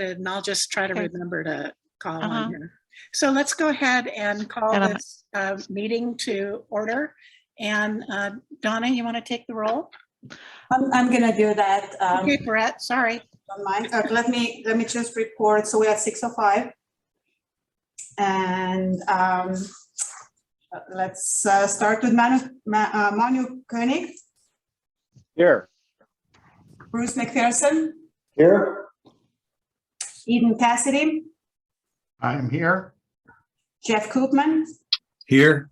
and I'll just try to Okay. remember to call on her. So let's go ahead and call And this meeting to order. And Donna, you want to take the roll? I'm gonna do that. Okay, Brett, sorry. Don't mind. Let me just report. So we have 6:05. And let's start with Manu Koenig, Here. Bruce McPherson, Here. Eden Cassidy, I'm here. Jeff Koopman, Here.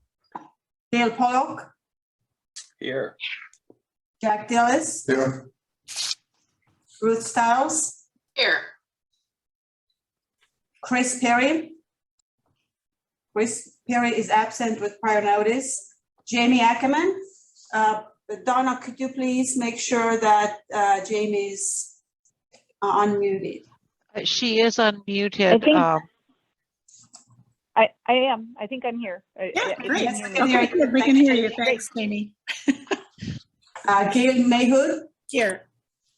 Dale Pollock, Here. Jack Dillis, Here. Ruth Stiles, Here. Chris Perry. Chris Perry is absent with prior notice. Jamie Ackerman. Donna, could you please make sure that Jamie is unmuted? She is unmuted. I think- I am. I think I'm here. Yeah, If great. you can hear me. Okay, good. We can hear you. Thanks, Jamie. Gail Mayhood. Here.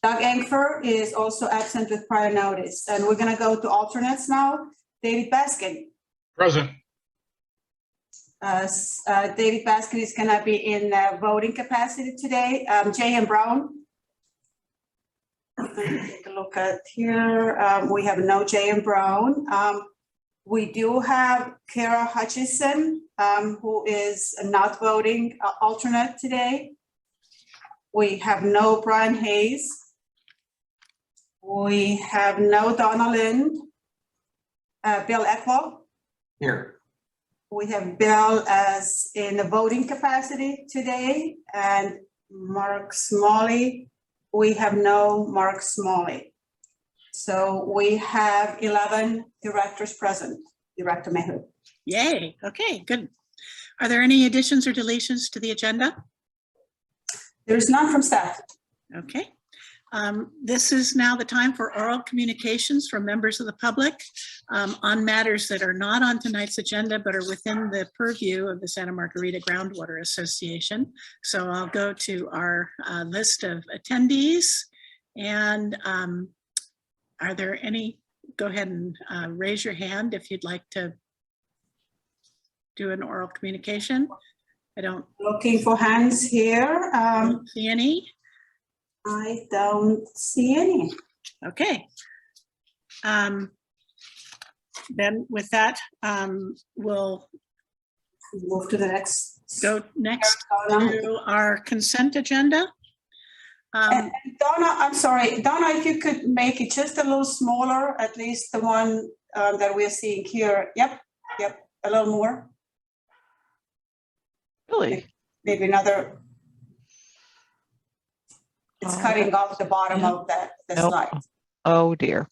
Doug Engfer is also absent with prior notice. And we're gonna go to alternates now. David Baskin. Present. David Baskin is gonna be in voting capacity today. J.M. Brown. Take a look at here. We have no J.M. Brown. We do have Kara Hutchison, who is not voting alternate today. We have no Brian Hayes. We have no Donna Lind. Bill Eckwell. Here. We have Bill as in the voting capacity today, and Mark Smalley. We have no Mark Smalley. So we have 11 directors present. Director Mayhood. Yay. Okay, good. Are there any additions or deletions to the agenda? There is none from staff. Okay. This is now the time for oral communications from members of the public on matters that are not on tonight's agenda, but are within the purview of the Santa Margarita Groundwater Association. So I'll go to our list of attendees. And are there any, go ahead and raise your hand if you'd like to do an oral communication. I don't Looking for hands here. see any. I don't see any. Okay. Then with that, we'll Move to the next. go next Donna. to our consent agenda. And Donna, I'm sorry, Donna, if you could make it just a little smaller, at least the one that we're seeing here. Yep, a little more, Really? maybe another. It's cutting off the bottom of the Nope. slide. Oh dear.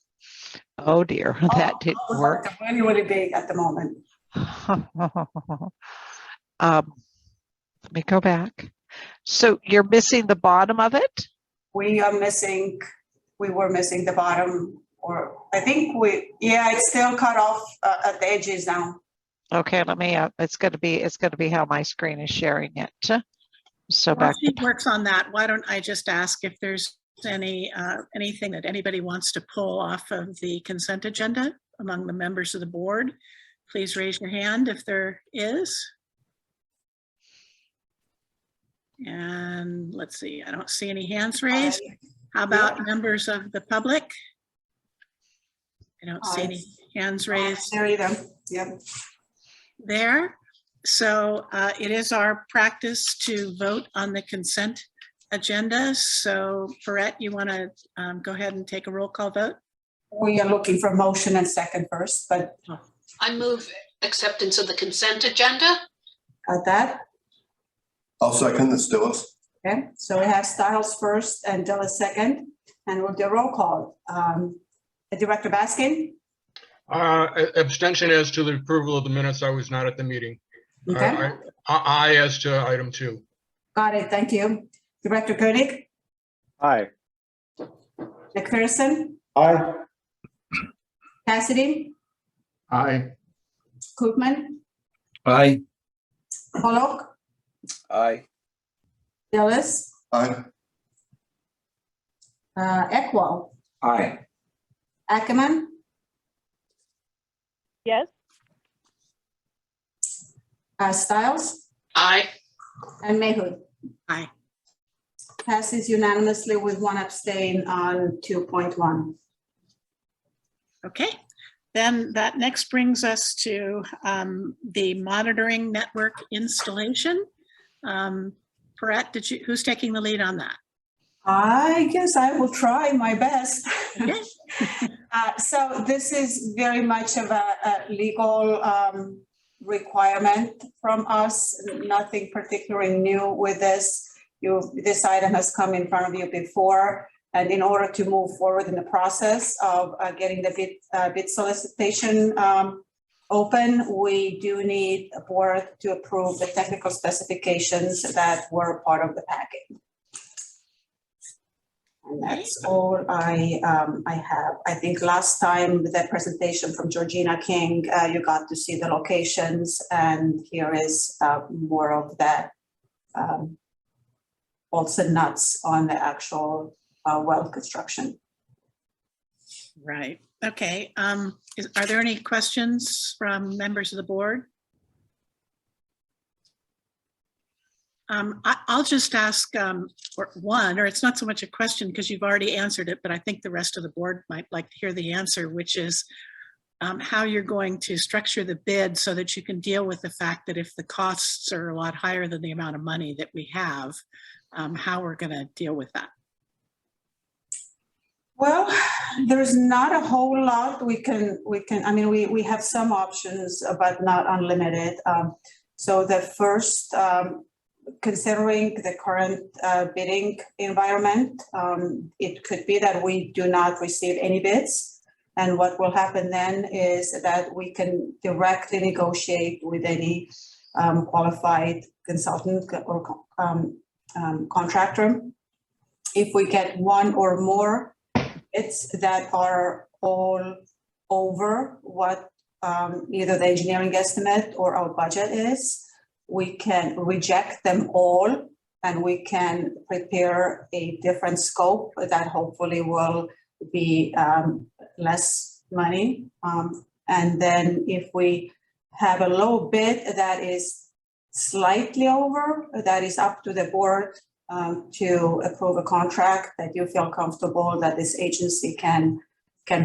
Oh dear. That didn't work. It's really, really big at the moment. Let me go back. So you're missing the bottom of it? We were missing the bottom, or I think it's still cut off at the edges now. Okay, let me, it's gonna be how my screen is sharing it. So While back she to, works on that, why don't I just ask if there's anything that anybody wants to pull off of the consent agenda among the members of the board? Please raise your hand if there is. And let's see, I don't see any hands raised. How about members of the public? I don't see any hands raised There you go. Yep. there. So it is our practice to vote on the consent agenda. So Barrett, you want to go ahead and take a roll call vote? We are looking for motion and second first, but I move acceptance of the consent agenda. got that. I'll second this, Dillis. Okay, so we have Stiles first and Dillis second, and we'll do a roll call. Director Baskin? Abstention as to the approval of the minutes. I was not at the meeting. Okay, I as to item 2. got it, thank you. Director Koenig? Aye. McPherson? Aye. Cassidy? Aye. Koopman? Aye. Pollock? Aye. Dillis? Aye. Eckwell? Aye. Ackerman, Yes. Stiles, Aye. and Mayhood. Aye. Passes unanimously with one abstain on 2.1. Okay, then that next brings us to the monitoring network installation. Paret, who's taking the lead on that? I guess I will try my best. Okay. So this is very much of a legal requirement from us, nothing particularly new with this. This item has come in front of you before, and in order to move forward in the process of getting the bid solicitation open, we do need a board to approve the technical specifications that were part of the packet. And that's all I have. I think last time with that presentation from Georgina King, you got to see the locations, and here is more of that bolts and nuts on the actual well construction. Right, okay. Are there any questions from members of the board? I'll just ask or it's not so much a question because you've already answered it, but I think the rest of the board might like to hear the answer, which is how you're going to structure the bid so that you can deal with the fact that if the costs are a lot higher than the amount of money that we have, how we're going to deal with that. Well, there's not a whole lot we can, I mean, we have some options, but not unlimited. So the first, considering the current bidding environment, it could be that we do not receive any bids. And what will happen then is that we can directly negotiate with any qualified consultant or contractor. If we get one or more bids that are all over what either the engineering estimate or our budget is, we can reject them all and we can prepare a different scope that hopefully will be less money. And then if we have a low bid that is slightly over, that is up to the board to approve a contract that you feel comfortable that this agency can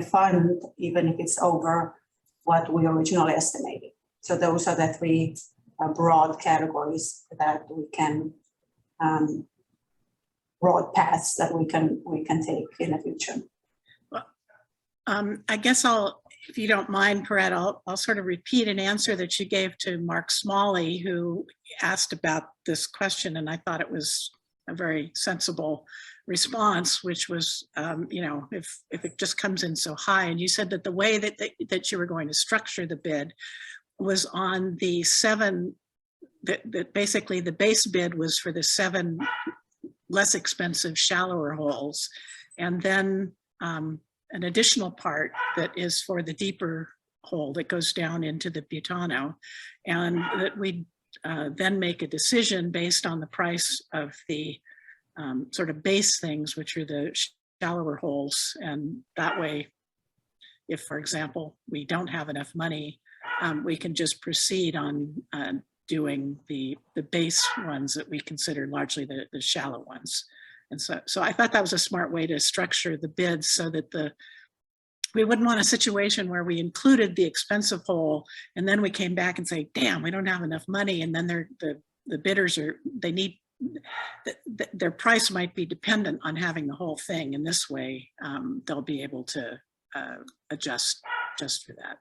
fund, even if it's over what we originally estimated. So those are the three broad categories that we can, broad paths that we can take in the future. Well, I guess if you don't mind, Paret, I'll sort of repeat an answer that you gave to Mark Smalley, who asked about this question, and I thought it was a very sensible response, which was, you know, if it just comes in so high, and you said that the way that you were going to structure the bid was on the that basically the base bid was for the 7 less expensive, shallower holes, and then an additional part that is for the deeper hole that goes down into the Butano, and that we then make a decision based on the price of the sort of base things, which are the shallower holes, and that way, if, for example, we don't have enough money, we can just proceed on doing the base ones that we consider largely the shallow ones. And so I thought that was a smart way to structure the bids so that we wouldn't want a situation where we included the expensive hole and then we came back and say, damn, we don't have enough money. And then the bidders their price might be dependent on having the whole thing. In this way, they'll be able to adjust just for that.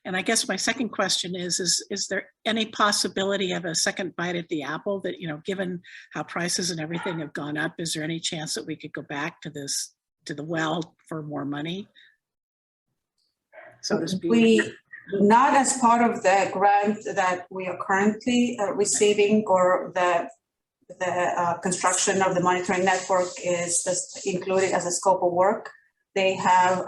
And I guess my second question is there any possibility of a second bite at the apple that, you know, given how prices and everything have gone up, is there any chance that we could go back to the well for more money? So to speak. Not as part of the grant that we are currently receiving, or the construction of the monitoring network is just included as a scope of work. They have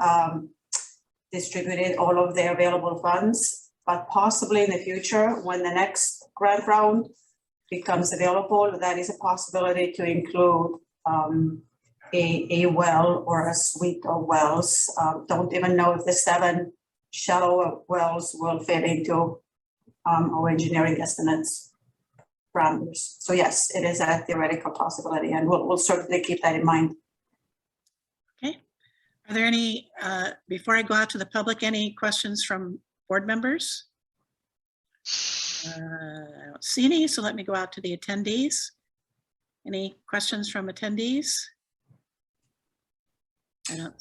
distributed all of their available funds, but possibly in the future, when the next grant round becomes available, that is a possibility to include a well or a suite of wells. Don't even know if the 7 shallow wells will fit into our engineering estimates parameters. So yes, it is a theoretical possibility, and we'll certainly keep that in mind. Okay. Are there any, before I go out to the public, any questions from board members? I don't see any, so let me go out to the attendees. Any questions from attendees? I don't,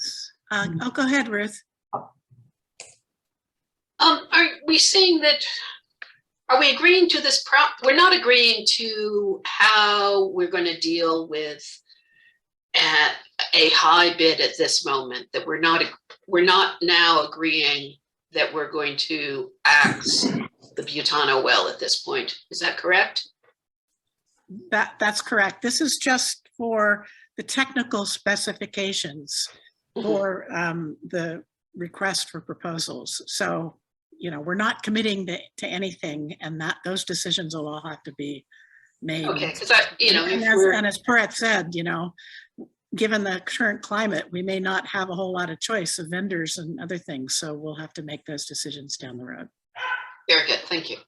oh, go ahead, Ruth. Are we saying that, are we agreeing to this we're not agreeing to how we're going to deal with a high bid at this moment, that we're not now agreeing that we're going to axe the Butano well at this point. Is that correct? That's correct. This is just for the technical specifications for the request for proposals. So, you know, we're not committing to anything, and that those decisions will all have to be made. Okay, because you know, and as Perrette said, you know, given the current climate, we may not have a whole lot of choice of vendors and other things. So we'll have to make those decisions down the road. Very good, thank you.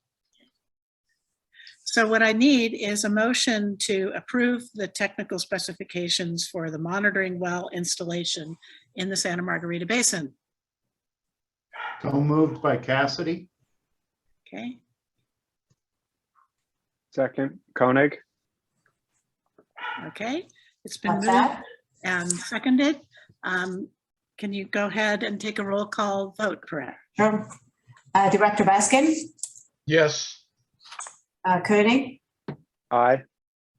So what I need is a motion to approve the technical specifications for the monitoring well installation in the Santa Margarita Basin. So moved by Cassidy. Okay, Second, Koenig. okay. It's been What's moved that? and seconded. Can you go ahead and take a roll call vote, Perrette? Sure. Director Baskin, Yes. Koenig, Aye.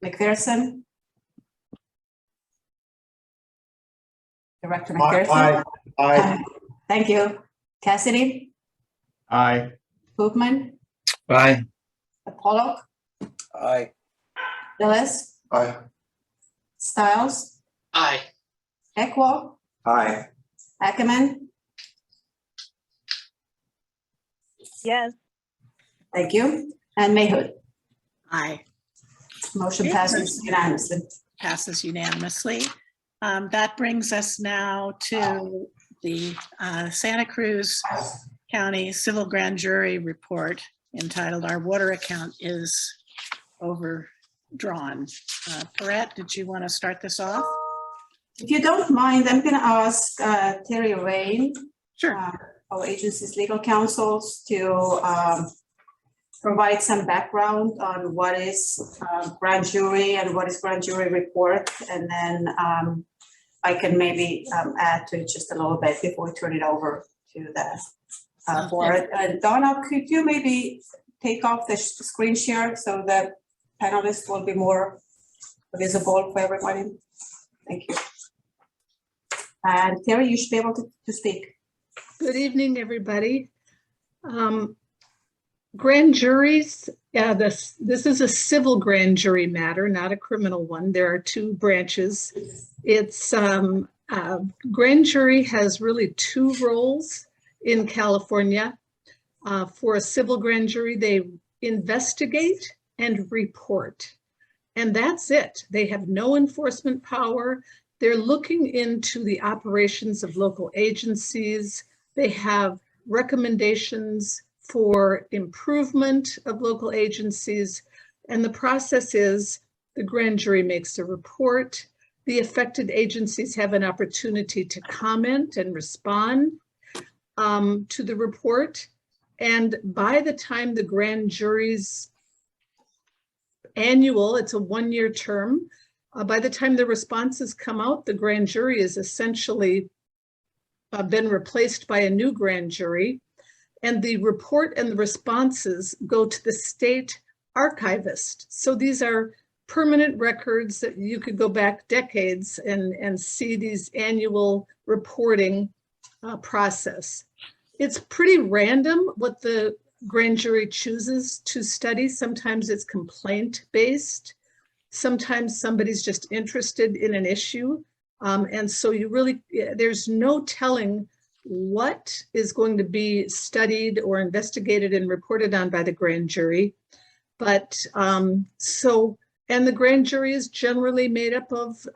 McPherson. Director McPherson. Aye. Thank you. Cassidy, Aye. Koopman, Aye. Pollock, Aye. Dillis, Aye. Stiles, Aye. Eckwall, Aye. Ackerman. Yes. Thank you. And Mayhood. Aye. Motion Okay. passes unanimously. Passes unanimously. That brings us now to the Santa Cruz County Civil Grand Jury Report entitled "Our Water Account is Overdrawn." Perrette, did you want to start this off? If you don't mind, I'm going to ask Terry Rain, Sure. our agency's legal counsels, to provide some background on what is grand jury and what is grand jury report, and then I can maybe add to it just a little bit before we turn it over to the board. And Donna, could you maybe take off the screen share so that panelists will be more visible for everybody? Thank you. And Terry, you should be able to speak. Good evening, everybody. Grand juries, this is a civil grand jury matter, not a criminal one. There are 2 branches. It's grand jury has really 2 roles in California. For a civil grand jury, they investigate and report, and that's it. They have no enforcement power. They're looking into the operations of local agencies. They have recommendations for improvement of local agencies. And the process is the grand jury makes a report. The affected agencies have an opportunity to comment and respond to the report. And by the time the grand jury's annual, it's a 1-year term, by the time the responses come out, the grand jury is essentially been replaced by a new grand jury. And the report and the responses go to the state archivist. So these are permanent records that you could go back decades and see these annual reporting process. It's pretty random what the grand jury chooses to study. Sometimes it's complaint-based. Sometimes somebody's just interested in an issue. And so you really, there's no telling what is going to be studied or investigated and reported on by the grand jury. But and the grand jury is generally made up of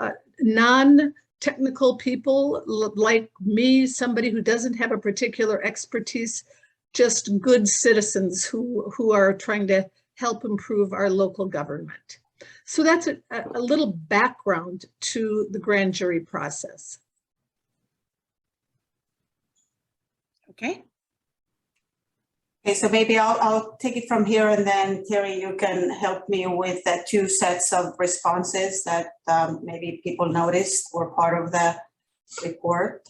non-technical people like me, somebody who doesn't have a particular expertise, just good citizens who are trying to help improve our local government. So that's a little background to the grand jury process. Okay. Okay, so maybe I'll take it from here, and then Terry, you can help me with the two sets of responses that maybe people noticed were part of the report.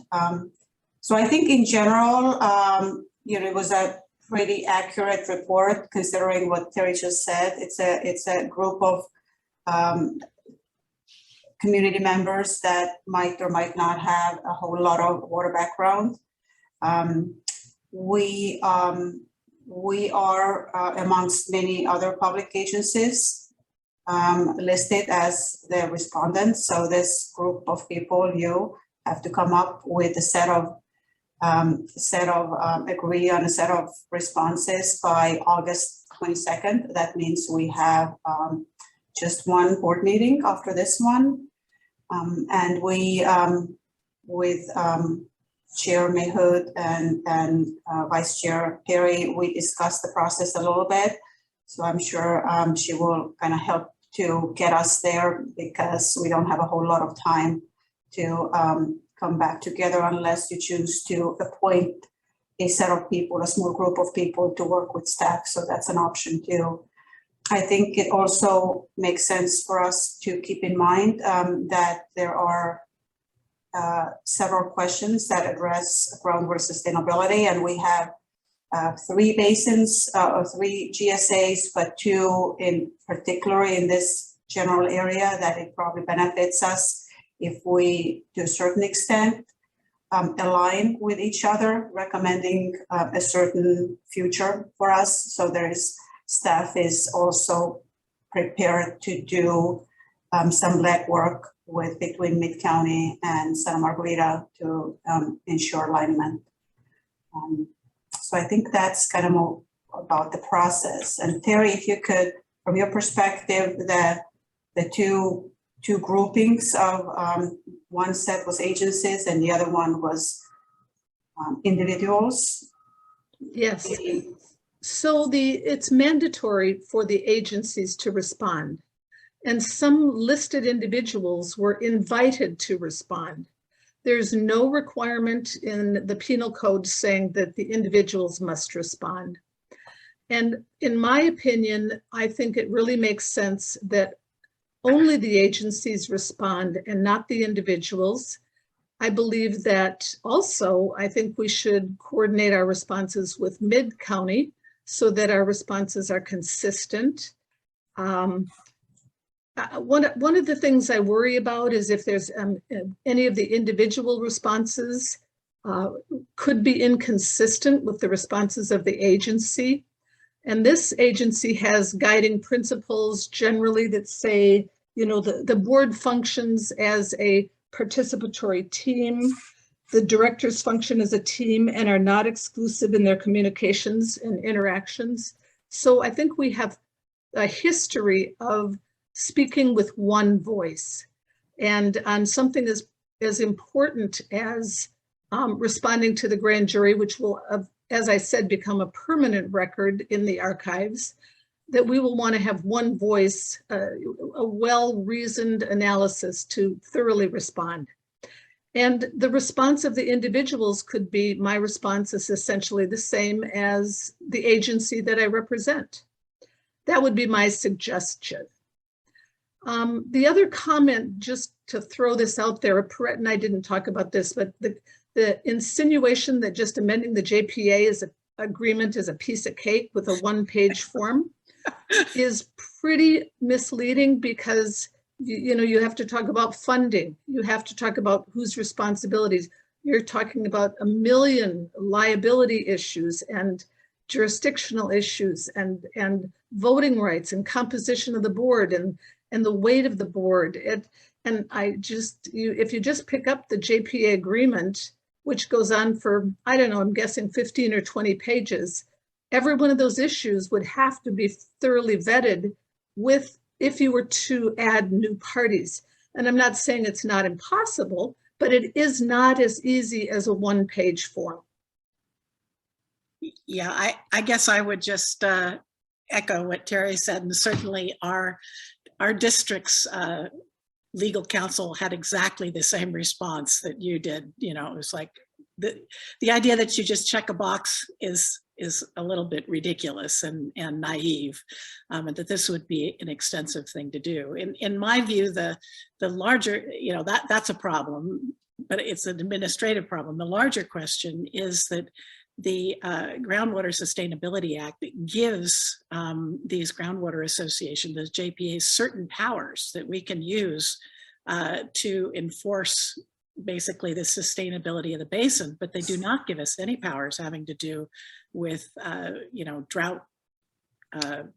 So I think in general, it was a pretty accurate report considering what Terry just said. It's a group of community members that might or might not have a whole lot of water background. We are amongst many other public agencies listed as the respondents. So this group of people, you have to come up with a agree on a set of responses by August 22nd. That means we have just one board meeting after this one. And we, with Chair Mayhood and Vice Chair Perry, we discussed the process a little bit. So I'm sure she will kind of help to get us there, because we don't have a whole lot of time to come back together unless you choose to appoint a set of people, a small group of people to work with staff. So that's an option too. I think it also makes sense for us to keep in mind that there are several questions that address groundwater sustainability, and we have 3 basins or 3 GSAs, but 2 in particular in this general area that it probably benefits us if we, to a certain extent, align with each other, recommending a certain future for us. So staff is also prepared to do some legwork between Mid-County and Santa Margarita to ensure alignment. So I think that's kind of more about the process. And Terry, if you could, from your perspective, the two groupings of one set was agencies and the other one was individuals. Yes. So it's mandatory for the agencies to respond, and some listed individuals were invited to respond. There's no requirement in the penal code saying that the individuals must respond. And in my opinion, I think it really makes sense that only the agencies respond and not the individuals. I believe that also, I think we should coordinate our responses with Mid-County so that our responses are consistent. One of the things I worry about is if there's any of the individual responses could be inconsistent with the responses of the agency. And this agency has guiding principles generally that say, the board functions as a participatory team. The directors function as a team and are not exclusive in their communications and interactions. So I think we have a history of speaking with one voice, and on something as important as responding to the grand jury, which will, as I said, become a permanent record in the archives, that we will want to have one voice, a well-reasoned analysis to thoroughly respond. And the response of the individuals could be, my response is essentially the same as the agency that I represent. That would be my suggestion. The other comment, just to throw this out there, Perrette and I didn't talk about this, but the insinuation that just amending the JPA agreement is a piece of cake with a one-page form is pretty misleading, because you have to talk about funding. You have to talk about whose responsibilities. You're talking about a million liability issues and jurisdictional issues and voting rights and composition of the board and the weight of the board. And if you just pick up the JPA agreement, which goes on for, I don't know, I'm guessing 15 or 20 pages, every one of those issues would have to be thoroughly vetted if you were to add new parties. And I'm not saying it's not impossible, but it is not as easy as a one-page form. Yeah, I guess I would just echo what Terry said, and certainly our district's legal counsel had exactly the same response that you did. You know, it was like the idea that you just check a box is a little bit ridiculous and naive, and that this would be an extensive thing to do. In my view, the larger, you know, that's a problem, but it's an administrative problem. The larger question is that the Groundwater Sustainability Act gives these groundwater associations, the JPAs, certain powers that we can use to enforce basically the sustainability of the basin, but they do not give us any powers having to do with, you know, drought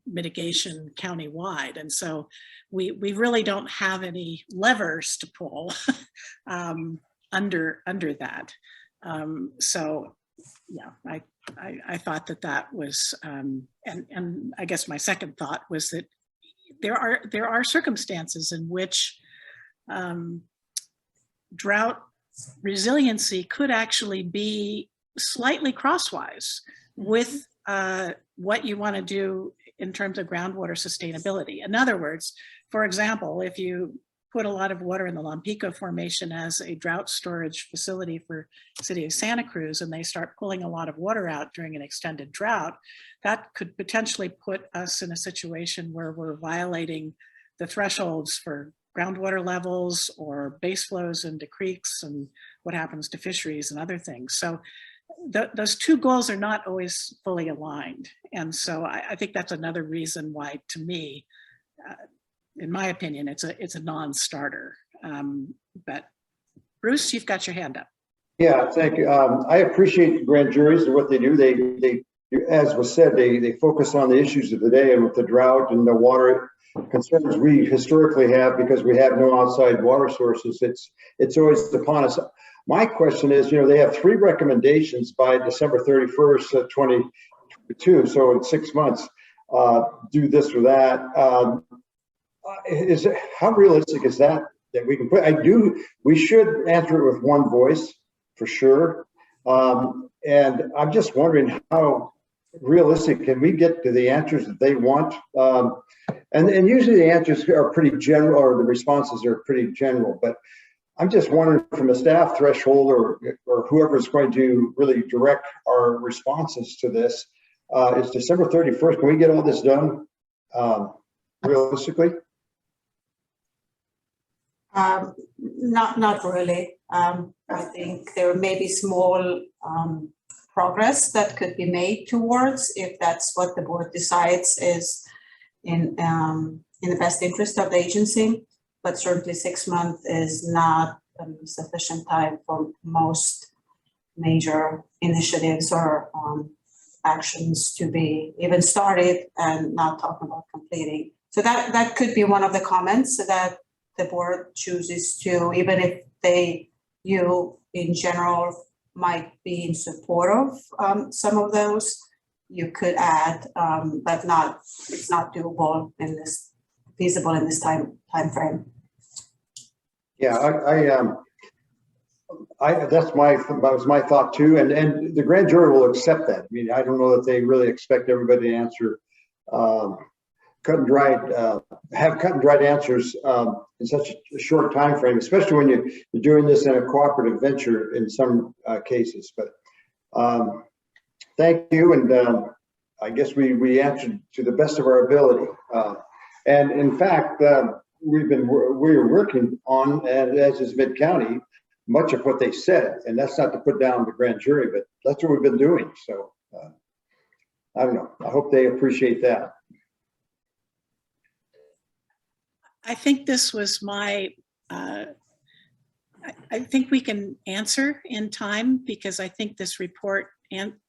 mitigation countywide. And so we really don't have any levers to pull under that. So yeah, I thought that was, and I guess my second thought was that there are circumstances in which drought resiliency could actually be slightly crosswise with what you want to do in terms of groundwater sustainability. In other words, for example, if you put a lot of water in the Lompico Formation as a drought storage facility for the city of Santa Cruz, and they start pulling a lot of water out during an extended drought, that could potentially put us in a situation where we're violating the thresholds for groundwater levels or base flows into creeks and what happens to fisheries and other things. So those two goals are not always fully aligned. And so I think that's another reason why, to me, in my opinion, it's a non-starter. But Bruce, you've got your hand up. Yeah, thank you. I appreciate grand juries and what they do. They, as was said, they focus on the issues of the day, and with the drought and the water concerns we historically have, because we have no outside water sources, it's always upon us. My question is, you know, they have 3 recommendations by December 31st, 2022. So in 6 months, do this or that. How realistic is that we can put? We should answer it with one voice for sure. And I'm just wondering how realistic can we get to the answers that they want? And usually the answers are pretty general, or the responses are pretty general, but I'm just wondering from a staff threshold, or whoever's going to really direct our responses to this, is December 31st. Can we get all this done realistically? Not really. I think there may be small progress that could be made towards, if that's what the board decides is in the best interest of the agency. But certainly 6 months is not sufficient time for most major initiatives or actions to be even started, and not talking about completing. So that could be one of the comments that the board chooses to, even if you in general might be in support of some of those, you could add, but it's not doable in this, feasible in this time frame. Yeah, that was my thought too, and the grand jury will accept that. I mean, I don't know that they really expect everybody to answer cut and dried answers in such a short time frame, especially when you're doing this in a cooperative venture in some cases. But thank you, and I guess we answered to the best of our ability. And in fact, we're working on, and as is Mid-County, much of what they said, and that's not to put down the grand jury, but that's what we've been doing. So I don't know. I hope they appreciate that. I think this was my, I think we can answer in time, because I think this report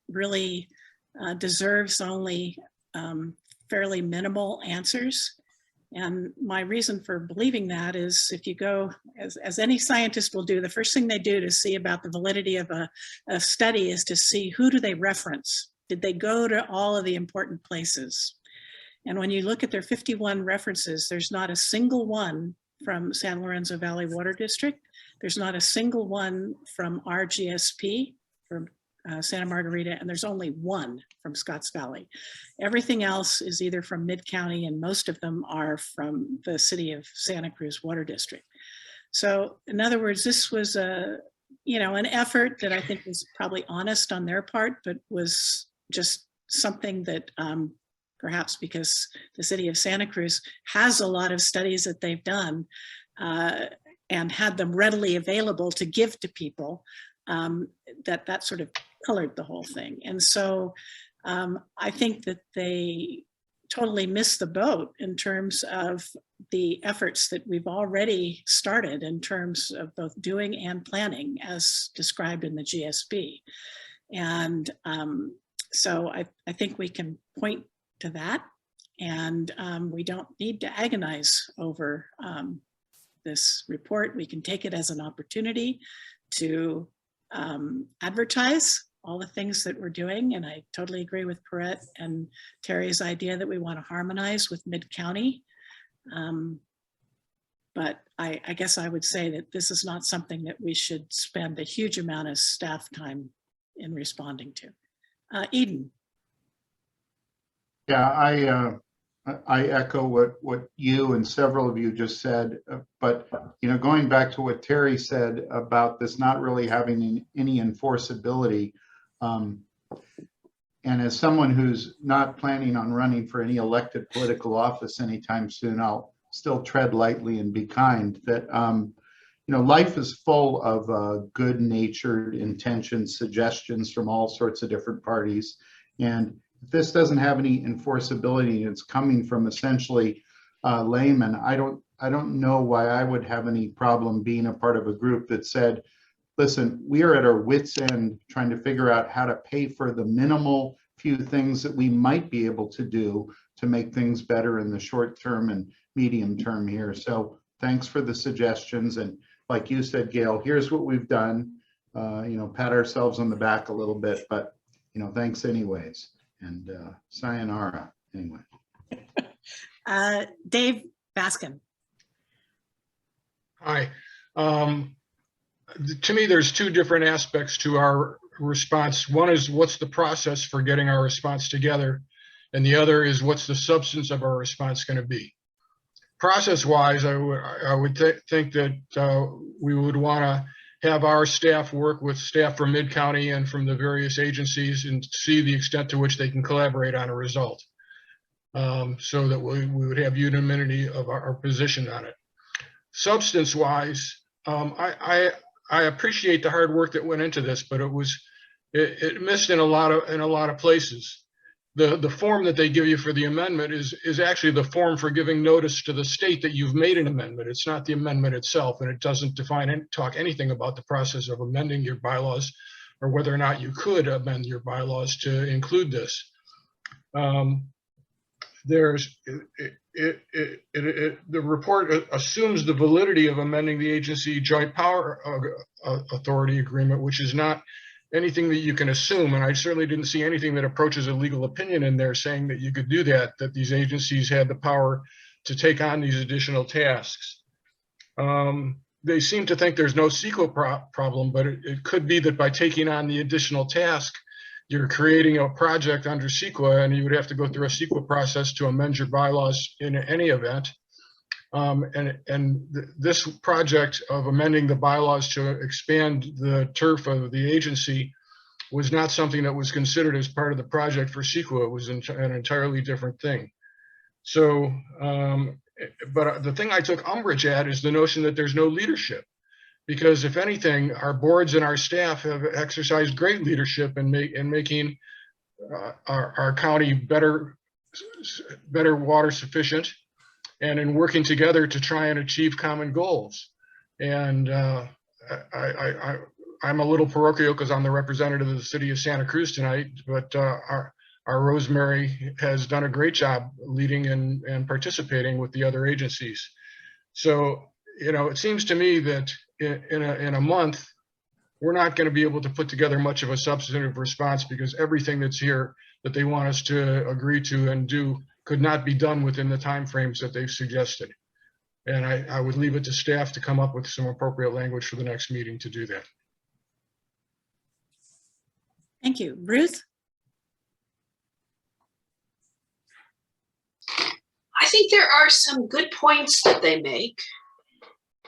really deserves only fairly minimal answers. And my reason for believing that is, if you go, as any scientist will do, the first thing they do to see about the validity of a study is to see who do they reference. Did they go to all of the important places? And when you look at their 51 references, there's not a single one from San Lorenzo Valley Water District. There's not a single one from our GSP, from Santa Margarita, and there's only one from Scotts Valley. Everything else is either from Mid-County, and most of them are from the city of Santa Cruz Water District. So in other words, this was an effort that I think was probably honest on their part, but was just something that perhaps because the city of Santa Cruz has a lot of studies that they've done and had them readily available to give to people, that sort of colored the whole thing. And so I think that they totally missed the boat in terms of the efforts that we've already started in terms of both doing and planning as described in the GSB. And so I think we can point to that, and we don't need to agonize over this report. We can take it as an opportunity to advertise all the things that we're doing. And I totally agree with Perrette and Terry's idea that we want to harmonize with Mid-County. But I guess I would say that this is not something that we should spend a huge amount of staff time in responding to. Eden. Yeah, I echo what you and several of you just said, but going back to what Terry said about this not really having any enforceability, and as someone who's not planning on running for any elected political office anytime soon, I'll still tread lightly and be kind. That life is full of good-natured intentions, suggestions from all sorts of different parties, and if this doesn't have any enforceability and it's coming from essentially laymen, I don't know why I would have any problem being a part of a group that said, listen, we are at our wits' end trying to figure out how to pay for the minimal few things that we might be able to do to make things better in the short term and medium term here. So thanks for the suggestions. And like you said, Gail, here's what we've done, pat ourselves on the back a little bit, but thanks anyways. And sayonara anyway. Dave Baskin. Hi. To me, there's two different aspects to our response. One is what's the process for getting our response together, and the other is what's the substance of our response going to be. Process-wise, I would think that we would want to have our staff work with staff from Mid-County and from the various agencies and see the extent to which they can collaborate on a result, so that we would have unanimity of our position on it. Substance-wise, I appreciate the hard work that went into this, but it missed in a lot of places. The form that they give you for the amendment is actually the form for giving notice to the state that you've made an amendment. It's not the amendment itself, and it doesn't define and talk anything about the process of amending your bylaws or whether or not you could amend your bylaws to include this. The report assumes the validity of amending the agency joint power authority agreement, which is not anything that you can assume, and I certainly didn't see anything that approaches a legal opinion in there saying that you could do that these agencies had the power to take on these additional tasks. They seem to think there's no CEQA problem, but it could be that by taking on the additional task, you're creating a project under CEQA, and you would have to go through a CEQA process to amend your bylaws in any event. This project of amending the bylaws to expand the turf of the agency was not something that was considered as part of the project for CEQA. It was an entirely different thing. So, but the thing I took umbrage at is the notion that there's no leadership, because if anything, our boards and our staff have exercised great leadership in making our county better water sufficient, and in working together to try and achieve common goals. And I'm a little parochial because I'm the representative of the city of Santa Cruz tonight, but our Rosemary has done a great job leading and participating with the other agencies. So, it seems to me that in a month, we're not going to be able to put together much of a substantive response, because everything that's here that they want us to agree to and do could not be done within the timeframes that they've suggested. And I would leave it to staff to come up with some appropriate language for the next meeting to do that. Thank you. Ruth? I think there are some good points that they make.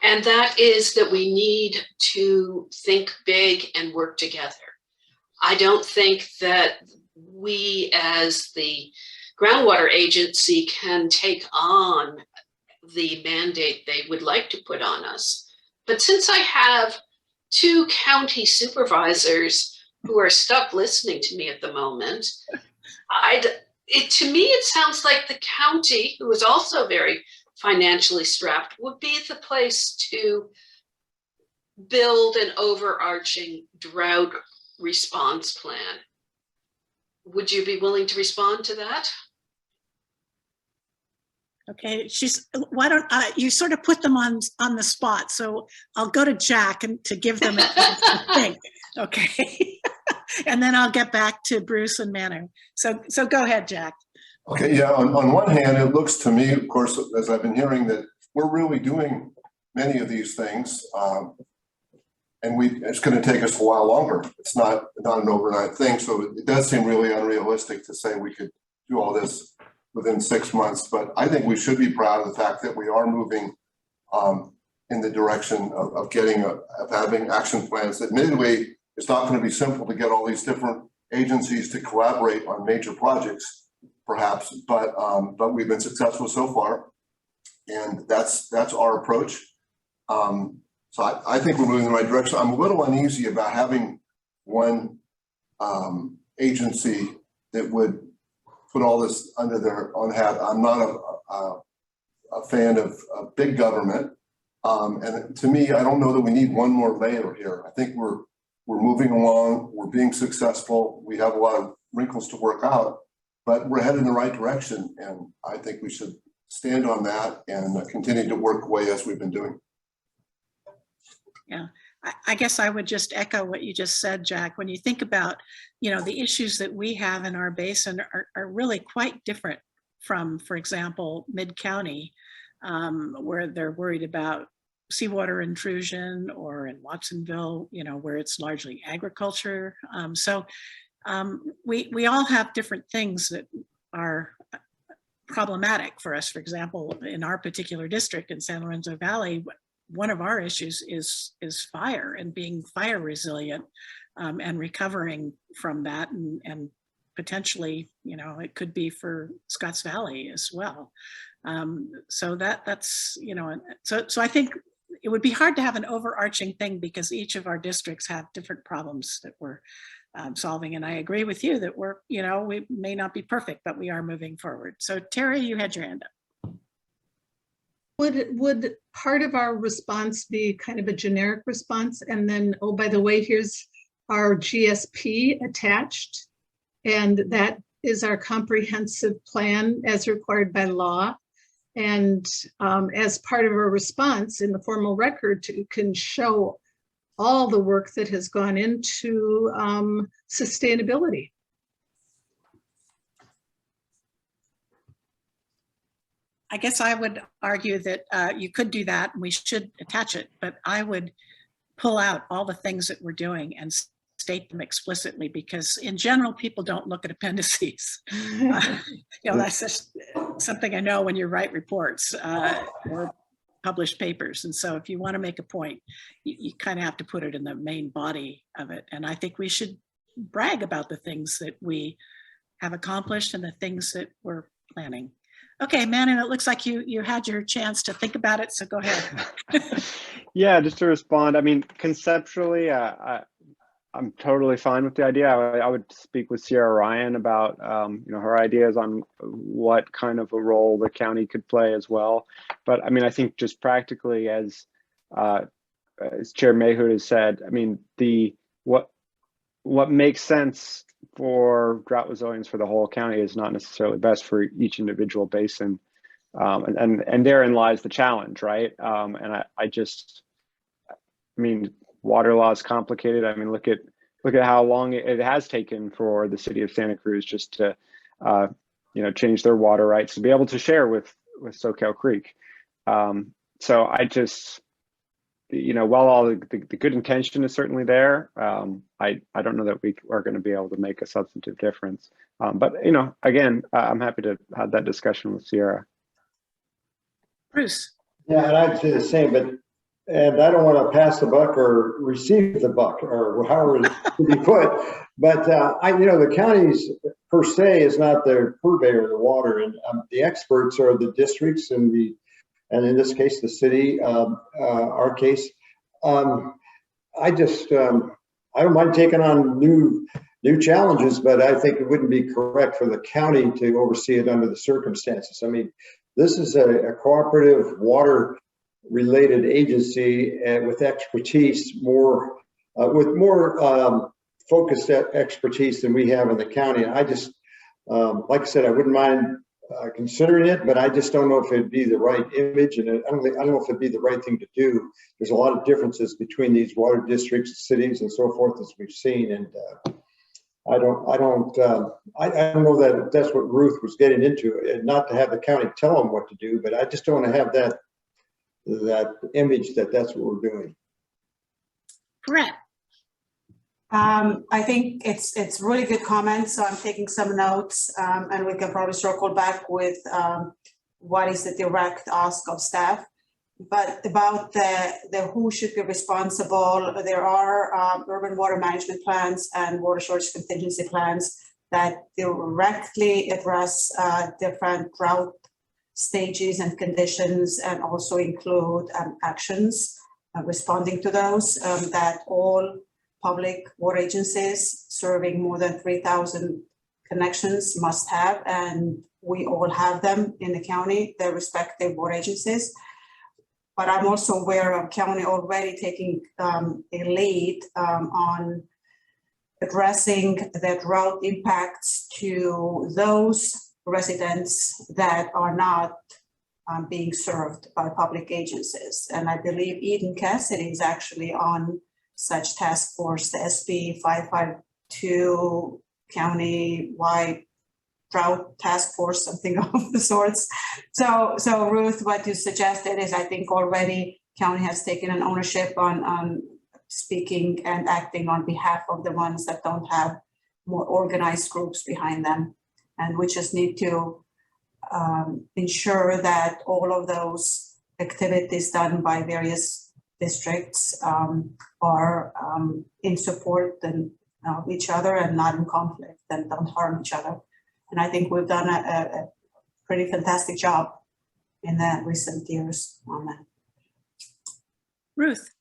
And that is that we need to think big and work together. I don't think that we as the groundwater agency can take on the mandate they would like to put on us. But since I have 2 county supervisors who are stuck listening to me at the moment, to me, it sounds like the county, who is also very financially strapped, would be the place to build an overarching drought response plan. Would you be willing to respond to that? Okay, why don't you sort of put them on the spot? So I'll go to Jack and to give them a chance to think. Okay, and then I'll get back to Bruce and Manu. So go ahead, Jack. Okay, yeah, on one hand, it looks to me, of course, as I've been hearing, that we're really doing many of these things. And it's going to take us a while longer. It's not an overnight thing. So it does seem really unrealistic to say we could do all this within 6 months. But I think we should be proud of the fact that we are moving in the direction of having action plans. Admittedly, it's not going to be simple to get all these different agencies to collaborate on major projects, perhaps, but we've been successful so far, and that's our approach. So I think we're moving in the right direction. I'm a little uneasy about having one agency that would put all this under their own hat. I'm not a fan of big government, and to me, I don't know that we need one more layer here. I think we're moving along. We're being successful. We have a lot of wrinkles to work out, but we're headed in the right direction, and I think we should stand on that and continue to work away as we've been doing. Yeah, I guess I would just echo what you just said, Jack. When you think about, the issues that we have in our basin are really quite different from, for example, Mid-County, where they're worried about seawater intrusion, or in Watsonville, where it's largely agriculture. We all have different things that are problematic for us. For example, in our particular district in San Lorenzo Valley, one of our issues is fire and being fire resilient, and recovering from that, and potentially, it could be for Scotts Valley as well. So that's, so I think it would be hard to have an overarching thing, because each of our districts have different problems that we're solving. And I agree with you that we may not be perfect, but we are moving forward. So Terry, you had your hand up. Would part of our response be kind of a generic response? And then, oh, by the way, here's our GSP attached. And that is our comprehensive plan as required by law. And as part of our response in the formal record, you can show all the work that has gone into sustainability. I guess I would argue that you could do that, and we should attach it, but I would pull out all the things that we're doing and state them explicitly, because in general, people don't look at appendices. That's just something I know when you write reports or publish papers. And so if you want to make a point, you kind of have to put it in the main body of it. And I think we should brag about the things that we have accomplished and the things that we're planning. Okay, Manu, it looks like you had your chance to think about it, so go ahead. Yeah, just to respond, I mean, conceptually, I'm totally fine with the idea. I would speak with Sierra Ryan about, her ideas on what kind of a role the county could play as well. But I mean, I think just practically, as Chair Mayhood has said, I mean, what makes sense for drought resilience for the whole county is not necessarily best for each individual basin, and therein lies the challenge, right? And I mean, water law is complicated. I mean, look at how long it has taken for the city of Santa Cruz just to change their water rights to be able to share with Soquel Creek. So I just, while all the good intention is certainly there, I don't know that we are going to be able to make a substantive difference. But again, I'm happy to have that discussion with Sierra. Bruce. Yeah, and I'd say the same, and I don't want to pass the buck or receive the buck or however it should be put, but the counties per se is not the purveyor of the water, and the experts are the districts and in this case the city. Our case, I don't mind taking on new challenges, but I think it wouldn't be correct for the county to oversee it under the circumstances. I mean, this is a cooperative water related agency and with expertise, with more focused expertise than we have in the county. And I just, like I said, I wouldn't mind considering it, but I just don't know if it'd be the right image, and I don't know if it'd be the right thing to do. There's a lot of differences between these water districts, cities, and so forth, as we've seen. And I don't know that that's what Ruth was getting into, and not to have the county tell them what to do, but I just don't want to have that image that that's what we're doing. Brett. I think it's really good comments. So I'm taking some notes, and we can probably circle back with what is the direct ask of staff. But about the who should be responsible, there are urban water management plans and water shortage contingency plans that directly address different drought stages and conditions, and also include actions responding to those that all public water agencies serving more than 3,000 connections must have, and we all have them in the county, their respective water agencies. But I'm also aware of county already taking a lead on addressing the drought impacts to those residents that are not being served by public agencies. And I believe Eden Cassidy is actually on such task force, the SB 552 county-wide drought task force, something of the sorts. So Ruth, what you suggested is, I think already county has taken an ownership on speaking and acting on behalf of the ones that don't have more organized groups behind them. And we just need to ensure that all of those activities done by various districts are in support of each other and not in conflict, and don't harm each other. And I think we've done a pretty fantastic job in the recent years on that. Ruth.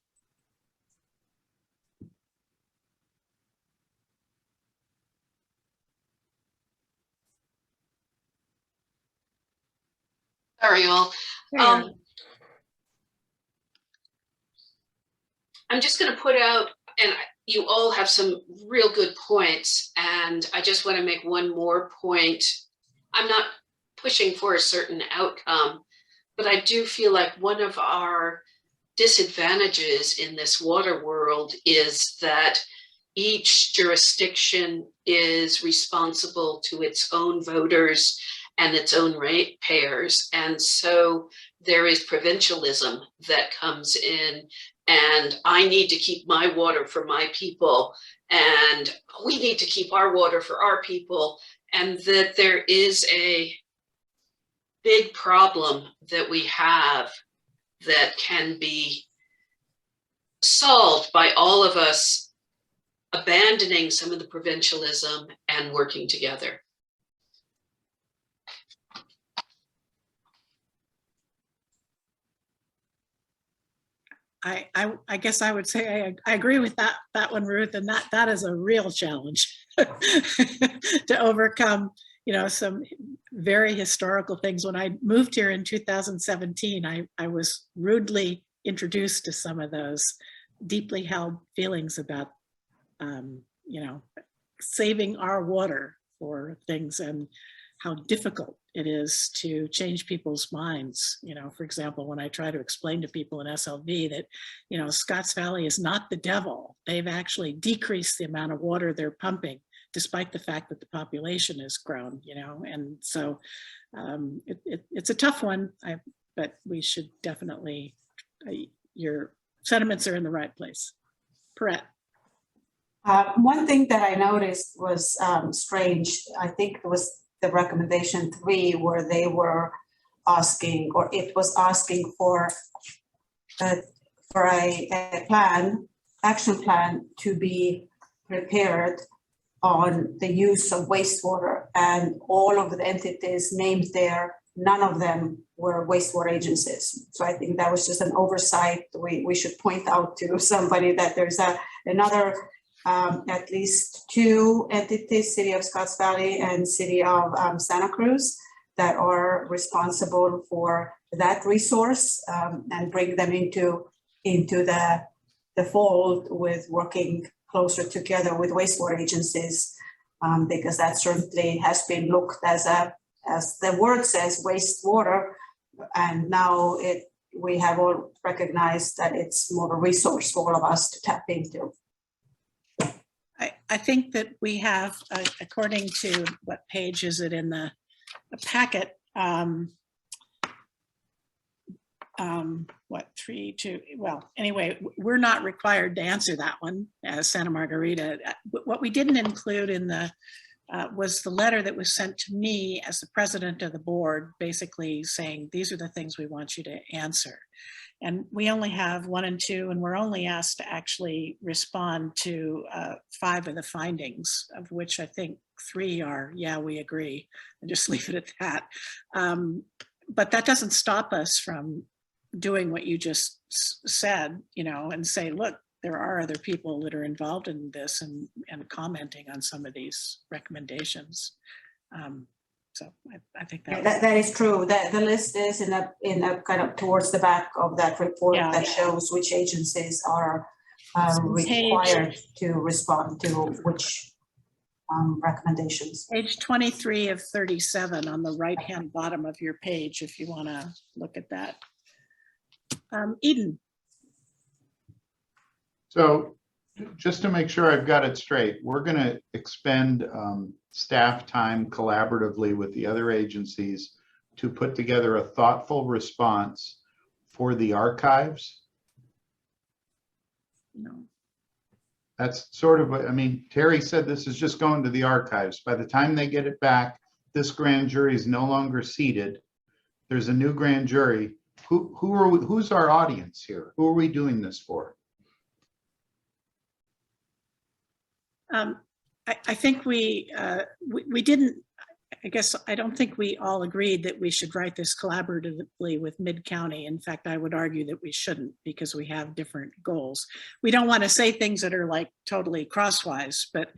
Sorry, all. I'm just going to put out, and you all have some real good points, and I just want to make one more point. I'm not pushing for a certain outcome, but I do feel like one of our disadvantages in this water world is that each jurisdiction is responsible to its own voters and its own ratepayers. And so there is provincialism that comes in, and I need to keep my water for my people, and we need to keep our water for our people. And that there is a big problem that we have that can be solved by all of us abandoning some of the provincialism and working together. I guess I would say I agree with that one, Ruth, and that is a real challenge to overcome, some very historical things. When I moved here in 2017, I was rudely introduced to some of those deeply held feelings about, saving our water for things, and how difficult it is to change people's minds. For example, when I try to explain to people in SLV that, Scotts Valley is not the devil. They've actually decreased the amount of water they're pumping, despite the fact that the population has grown, and so it's a tough one. but we should definitely, your sentiments are in the right place. Perrette. One thing that I noticed was strange. I think it was the recommendation 3 where they were asking, or it was asking for a action plan to be prepared on the use of wastewater, and all of the entities named there, none of them were wastewater agencies. So I think that was just an oversight. We should point out to somebody that there's another at least 2 entities, City of Scotts Valley and City of Santa Cruz, that are responsible for that resource, and bring them into the fold with working closer together with wastewater agencies, because that certainly has been looked as the word says, wastewater, and now we have all recognized that it's more of a resource for all of us to tap into. I think that we have, according to what page is it in the packet, what, 3, 2, well, anyway, we're not required to answer that one as Santa Margarita. What we didn't include in the, was the letter that was sent to me as the president of the board, basically saying, these are the things we want you to answer. And we only have 1 and 2, and we're only asked to actually respond to 5 of the findings, of which I think 3 are, yeah, we agree, and just leave it at that. But that doesn't stop us from doing what you just said, and say, look, there are other people that are involved in this and commenting on some of these recommendations. So I think that is true. The list is in a kind of towards the back of that report, yeah, that shows which agencies are required to respond to which recommendations. Page 23 of 37 on the right-hand bottom of your page, if you want to look at that. Eden. So just to make sure I've got it straight, we're going to expend staff time collaboratively with the other agencies to put together a thoughtful response for the archives. No. That's sort of, I mean, Terry said this is just going to the archives. By the time they get it back, this grand jury is no longer seated. There's a new grand jury. Who's our audience here? Who are we doing this for? I think we didn't, I guess, I don't think we all agreed that we should write this collaboratively with Mid-County. In fact, I would argue that we shouldn't, because we have different goals. We don't want to say things that are like totally crosswise, but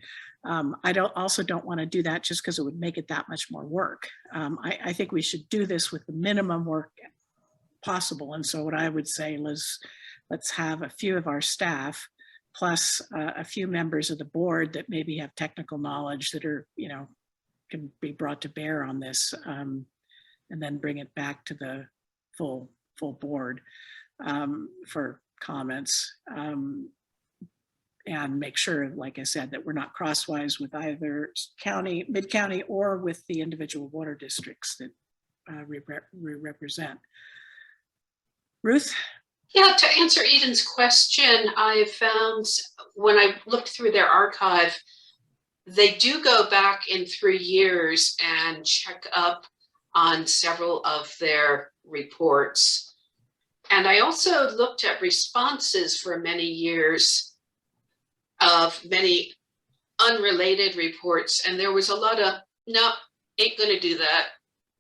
I also don't want to do that just because it would make it that much more work. I think we should do this with the minimum work possible. And so what I would say is, let's have a few of our staff plus a few members of the board that maybe have technical knowledge that are, can be brought to bear on this, and then bring it back to the full board for comments, and make sure, like I said, that we're not crosswise with either Mid-County or with the individual water districts that we represent. Ruth? Yeah, to answer Eden's question, I found when I looked through their archive, they do go back in 3 years and check up on several of their reports. And I also looked at responses for many years of many unrelated reports. And there was a lot of, nope, ain't gonna do that.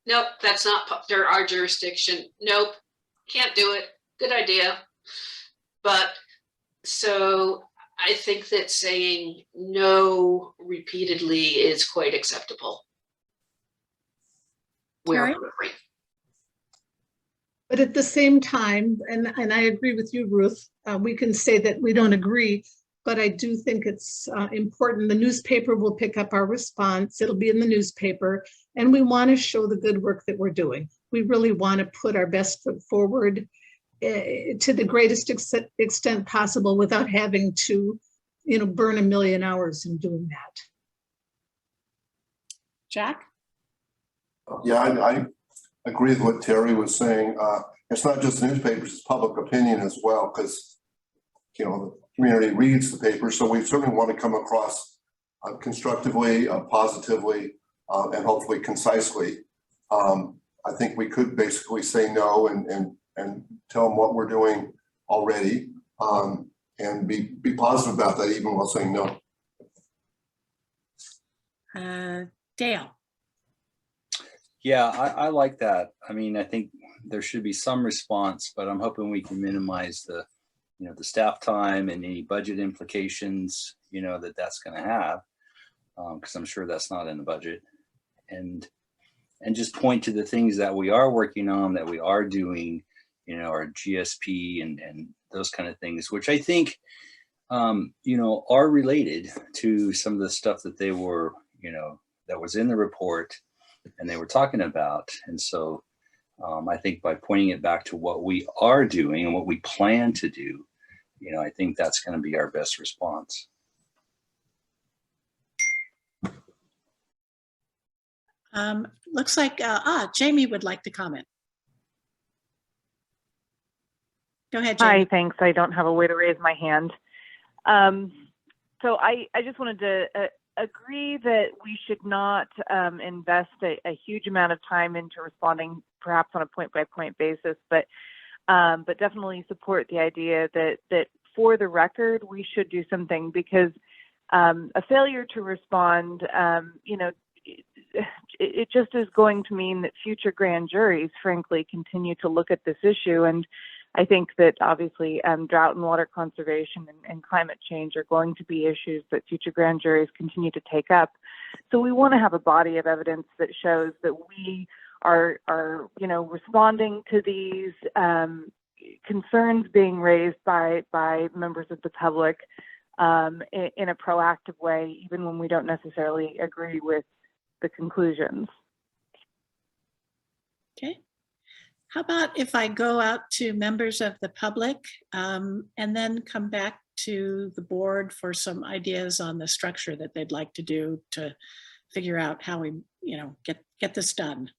Nope, that's not our jurisdiction. Nope, can't do it. Good idea. But so I think that saying no repeatedly is quite acceptable. Where appropriate. But at the same time, and I agree with you, Ruth, we can say that we don't agree, but I do think it's important. The newspaper will pick up our response. It'll be in the newspaper, and we want to show the good work that we're doing. We really want to put our best foot forward to the greatest extent possible without having to, burn 1 million hours in doing that. Jack? Yeah, agree with what Terry was saying. It's not just newspapers, it's public opinion as well, because, you know, the community reads the paper. So we certainly want to come across constructively, positively, and hopefully concisely. I think we could basically say no and tell them what we're doing already, and be positive about that even while saying no. Dale. Yeah, I like that. I mean, I think there should be some response, but I'm hoping we can minimize the, you know, the staff time and any budget implications, you know, that's going to have, because I'm sure that's not in the budget, and just point to the things that we are working on, that we are doing, you know, our GSP and those kind of things, which I think, you know, are related to some of the stuff that they were, you know, that was in the report and they were talking about. And so I think by pointing it back to what we are doing and what we plan to do, you know, I think that's going to be our best response. Looks like, Jamie would like to comment. Go ahead, Jamie. Hi, thanks. I don't have a way to raise my hand. So I just wanted to agree that we should not invest a huge amount of time into responding perhaps on a point-by-point basis, but definitely support the idea that for the record, we should do something, because a failure to respond, you know, it just is going to mean that future grand juries, frankly, continue to look at this issue. And I think that obviously drought and water conservation and climate change are going to be issues that future grand juries continue to take up. So we want to have a body of evidence that shows that we are you know, responding to these concerns being raised by members of the public in a proactive way, even when we don't necessarily agree with the conclusions. Okay. How about if I go out to members of the public and then come back to the board for some ideas on the structure that they'd like to do to figure out how we, you know, get this done.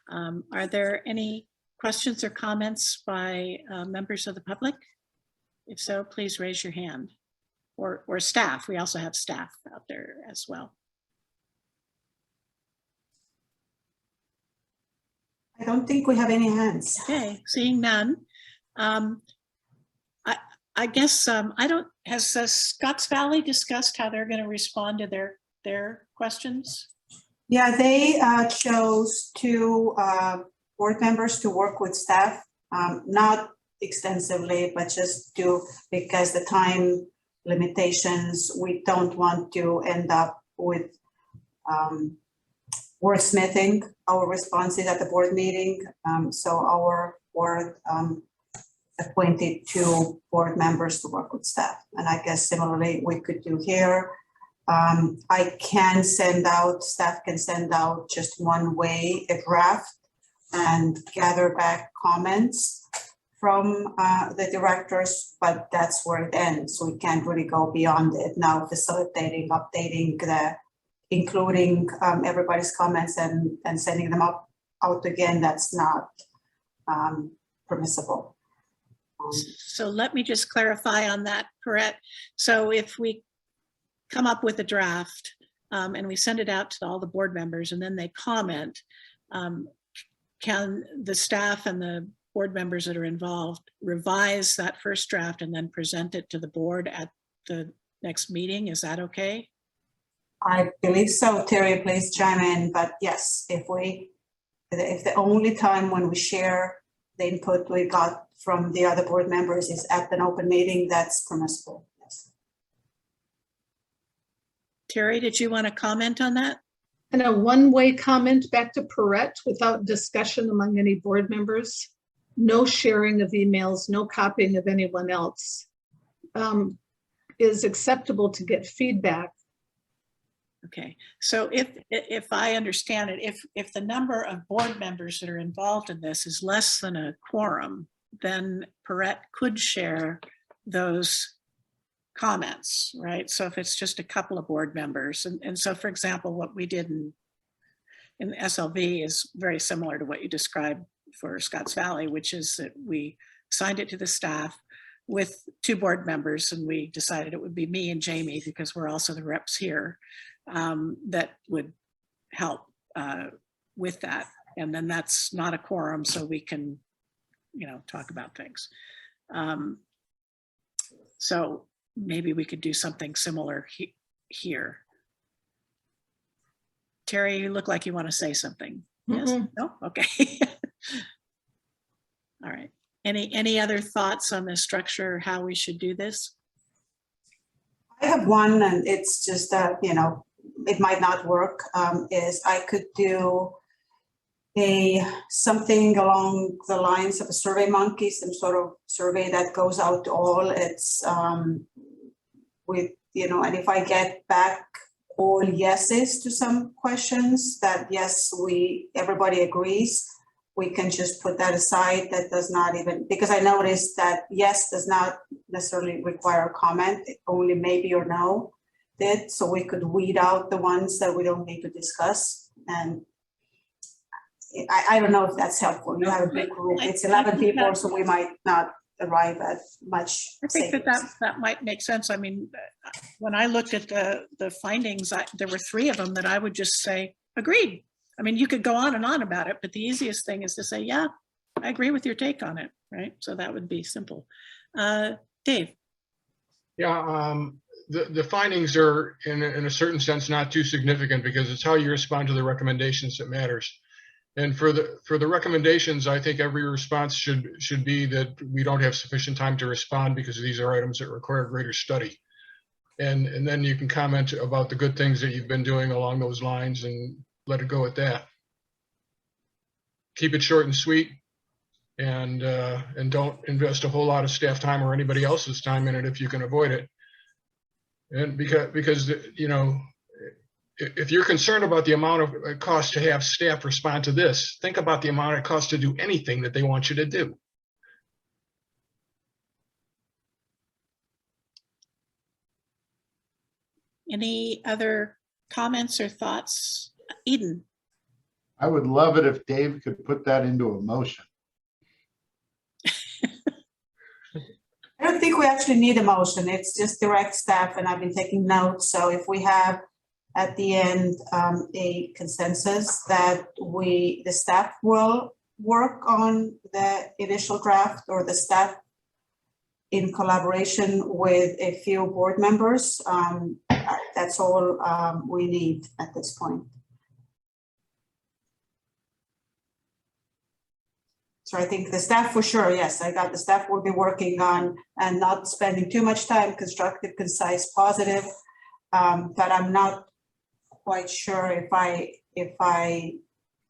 Are there any questions or comments by members of the public? If so, please raise your hand, or staff. We also have staff out there as well. I don't think we have any hands. Okay, seeing none. I guess has Scotts Valley discussed how they're going to respond to their questions? Yeah, they chose two board members to work with staff, not extensively, but just because the time limitations, we don't want to end up with wordsmithing our responses at the board meeting. So our board appointed two board members to work with staff. And I guess similarly we could do here. I can send out, staff can send out just one way a draft and gather back comments from the directors, but that's where it ends. So we can't really go beyond it. Now facilitating, updating including everybody's comments and sending them out again, that's not permissible. So let me just clarify on that, correct? So if we come up with a draft and we send it out to all the board members and then they comment, can the staff and the board members that are involved revise that first draft and then present it to the board at the next meeting? Is that okay? I believe so. Terry, please chime in. But yes, if the only time when we share the input we got from the other board members is at an open meeting, that's permissible. Yes. Terry, did you want to comment on that? And a one-way comment back to Perrette without discussion among any board members. No sharing of emails, no copying of anyone else is acceptable to get feedback. Okay, so if I understand it, if the number of board members that are involved in this is less than a quorum, then Perrette could share those comments, right? So if it's just a couple of board members, and so for example, what we did in in the SLV is very similar to what you described for Scotts Valley, which is that we assigned it to the staff with 2 board members, and we decided it would be me and Jamie because we're also the reps here that would help with that. And then that's not a quorum, so we can, talk about things. So maybe we could do something similar here. Terry, you look like you want to say something. Yes? No? Okay. All right. Any other thoughts on the structure, how we should do this? I have one, and it's just that, it might not work, is I could do something along the lines of a Survey Monkey, some sort of survey that goes out to all. It's with, and if I get back all yeses to some questions that yes, everybody agrees, we can just put that aside. That does not even, because I noticed that yes does not necessarily require a comment, only maybe or no did. So we could weed out the ones that we don't need to discuss. And I don't know if that's helpful. You have a big group. It's 11 people, so we might not arrive at much. I think that might make sense. I mean, when I looked at the findings, there were 3 of them that I would just say, agreed. I mean, you could go on and on about it, but the easiest thing is to say, yeah, I agree with your take on it, right? So that would be simple. Dave. Yeah, the findings are in a certain sense not too significant because it's how you respond to the recommendations that matters. And for the recommendations, I think every response should be that we don't have sufficient time to respond because these are items that require greater study. And then you can comment about the good things that you've been doing along those lines and let it go at that. Keep it short and sweet, and don't invest a whole lot of staff time or anybody else's time in it if you can avoid it. And because if you're concerned about the amount of cost to have staff respond to this, think about the amount it costs to do anything that they want you to do. Any other comments or thoughts? Eden. I would love it if Dave could put that into a motion. I don't think we actually need a motion. It's just direct staff, and I've been taking notes. So if we have at the end a consensus that the staff will work on the initial draft, or the staff in collaboration with a few board members, that's all we need at this point. So I think the staff for sure, yes, the staff will be working on and not spending too much time, constructive, concise, positive. But I'm not quite sure if I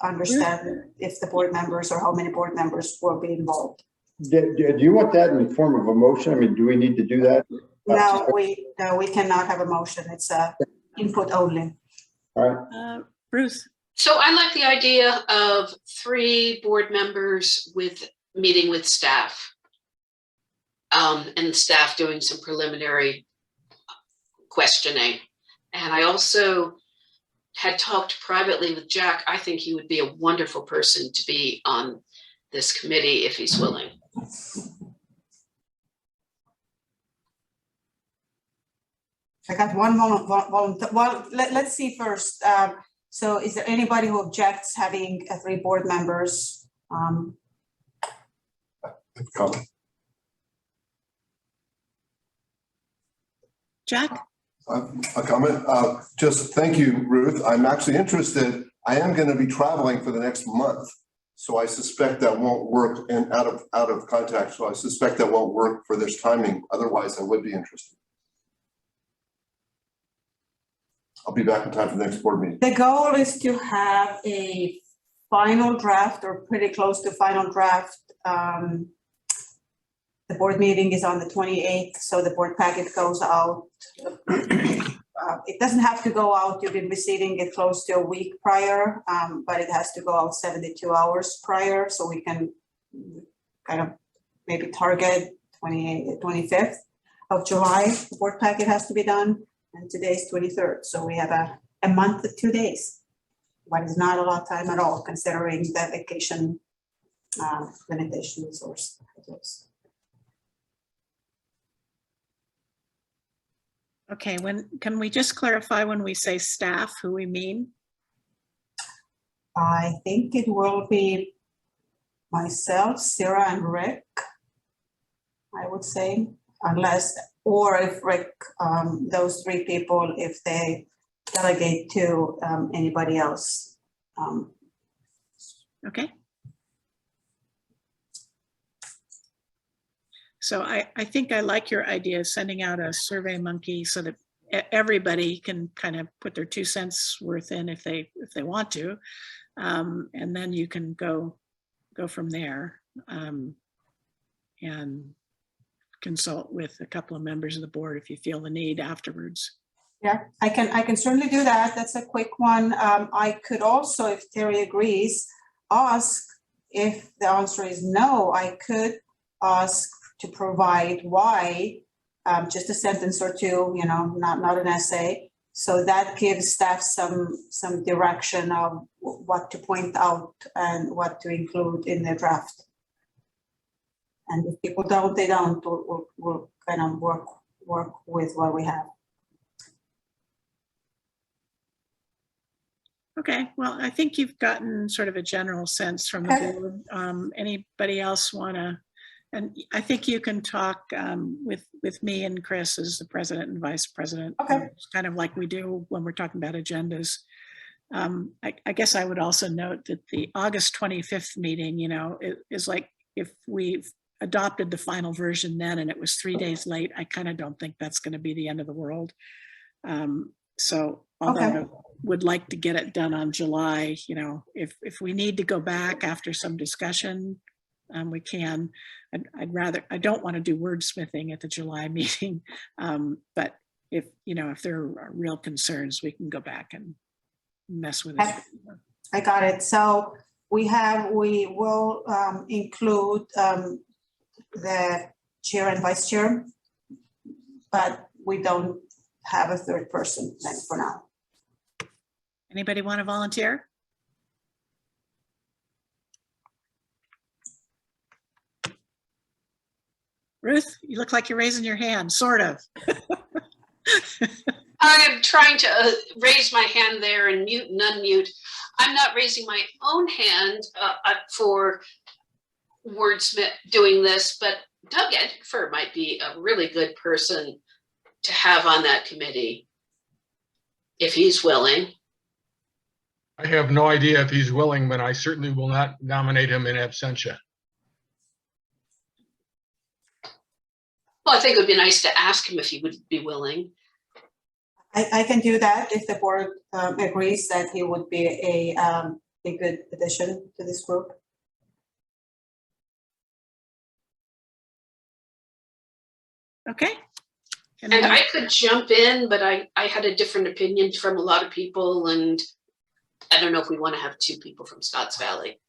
understand if the board members or how many board members will be involved. Do you want that in the form of a motion? I mean, do we need to do that? No, we cannot have a motion. It's input only. All right. Bruce. So I like the idea of 3 board members meeting with staff, and staff doing some preliminary questioning. And I also had talked privately with Jack. I think he would be a wonderful person to be on this committee if he's willing. I got one volunteer. Well, let's see first. So is there anybody who objects having 3 board members? Comment. Jack? A comment. Just thank you, Ruth. I'm actually interested. I am going to be traveling for the next month, so I suspect that won't work, and out of contact. So I suspect that won't work for this timing. Otherwise, I would be interested. I'll be back in time for the next board meeting. The goal is to have a final draft, or pretty close to final draft. The board meeting is on the 28th, so the board packet goes out. It doesn't have to go out. You've been receiving it close to a week prior, but it has to go out 72 hours prior, so we can kind of maybe target 25th of July. The board packet has to be done. And today's 23rd, so we have a month and 2 days. what is not a lot of time at all, considering the vacation limitation resource. Okay, can we just clarify when we say staff, who we mean? I think it will be myself, Sarah, and Rick, I would say, unless, or if Rick, those three people, if they delegate to anybody else. Okay. So I think I like your idea of sending out a survey monkey so that everybody can kind of put their 2 cents worth in if they want to. And then you can go from there and consult with a couple of members of the board if you feel the need afterwards. Yeah, I can certainly do that. That's a quick one. I could also, if Terry agrees, ask if the answer is no, I could ask to provide why, just a sentence or two, you know, not an essay. So that gives staff some direction of what to point out and what to include in the draft. And if people don't, they don't. We'll kind of work with what we have. Okay, well, I think you've gotten sort of a general sense from the Okay. board. Anybody else want to? And I think you can talk with me and Chris as the president and vice president. Okay. It's kind of like we do when we're talking about agendas. I guess I would also note that the August 25th meeting, you know, is like if we've adopted the final version then and it was 3 days late, I kind of don't think that's going to be the end of the world. So although Okay. I would like to get it done on July, you know, if we need to go back after some discussion, we can. I don't want to do wordsmithing at the July meeting, but if there are real concerns, we can go back and mess with it. I got it. So we will include the chair and vice chair, but we don't have a third person then for now. Anybody want to volunteer? Ruth, you look like you're raising your hand, sort of. I am trying to raise my hand there and mute and unmute. I'm not raising my own hand for wordsmith doing this, but Doug Edford might be a really good person to have on that committee if he's willing. I have no idea if he's willing, but I certainly will not nominate him in absentia. Well, I think it would be nice to ask him if he would be willing. I can do that if the board agrees that he would be a good addition to this group. Okay. And I could jump in, but I had a different opinion from a lot of people, and I don't know if we want to have 2 people from Scotts Valley.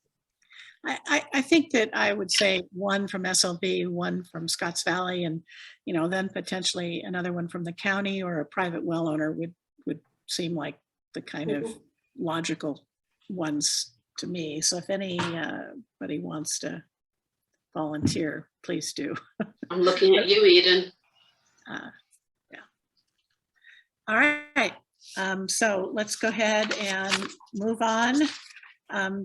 I think that I would say one from SLB, one from Scotts Valley, and then potentially another one from the county or a private well owner would seem like the kind of logical ones to me. So if anybody wants to volunteer, please do. I'm looking at you, Eden. Yeah. All right. So let's go ahead and move on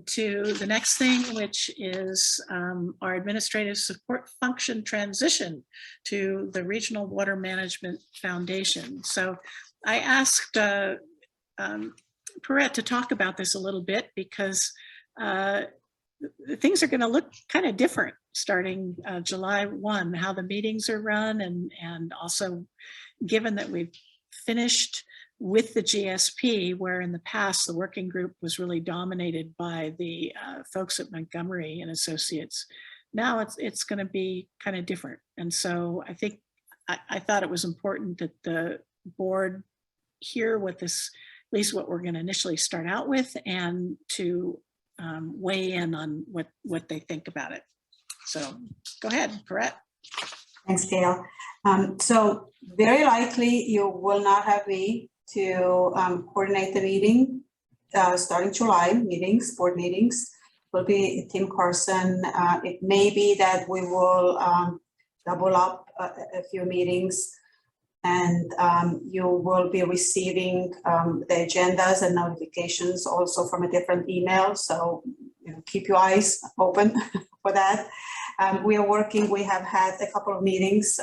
to the next thing, which is our administrative support function transition to the Regional Water Management Foundation. So I asked Perrette to talk about this a little bit because things are going to look kind of different starting July 1, how the meetings are run, and also given that we've finished with the GSP, where in the past the working group was really dominated by the folks at Montgomery and Associates. Now it's going to be kind of different. And so I think I thought it was important that the board hear what this, at least what we're going to initially start out with, and to weigh in on what they think about it. So go ahead, Perrette. Thanks, Gail. So very likely you will not have me to coordinate the meeting. starting July meetings, board meetings, will be Tim Carson. It may be that we will double up a few meetings, and you will be receiving the agendas and notifications also from a different email. So keep your eyes open for that. We have had a couple of meetings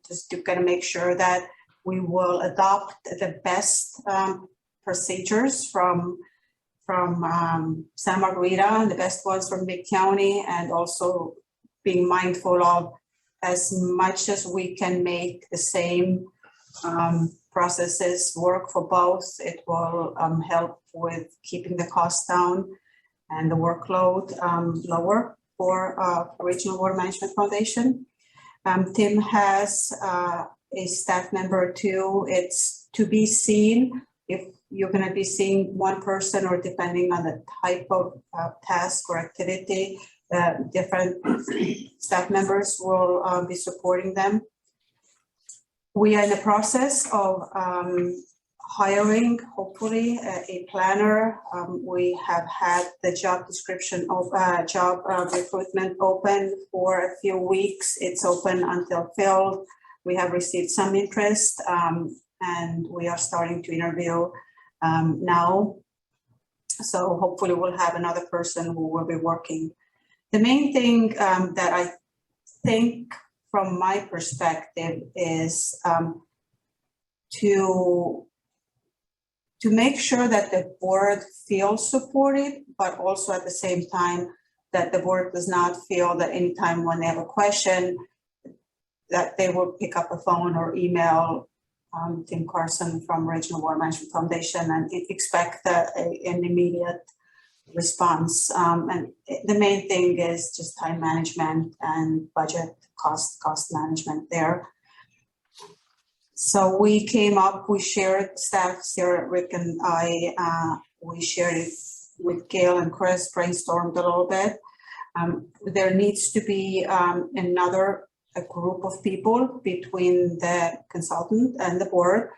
just to kind of make sure that we will adopt the best procedures from Santa Margarita and the best ones from Big County, and also being mindful of, as much as we can make the same processes work for both, it will help with keeping the cost down and the workload lower for Regional Water Management Foundation. Tim has a staff member too. It's to be seen if you're going to be seeing one person, or depending on the type of task or activity, different staff members will be supporting them. We are in the process of hiring, hopefully, a planner. We have had the job description of job recruitment open for a few weeks. It's open until filled. We have received some interest, and we are starting to interview now. So hopefully we'll have another person who will be working. The main thing that I think from my perspective is to make sure that the board feels supported, but also at the same time that the board does not feel that anytime when they have a question that they will pick up a phone or email Tim Carson from Regional Water Management Foundation and expect an immediate response. And the main thing is just time management and budget cost management there. So we came up, we shared, staff, Sarah, Rick, and I, we shared it with Gail and Chris, brainstormed a little bit. There needs to be a group of people between the consultant and the board.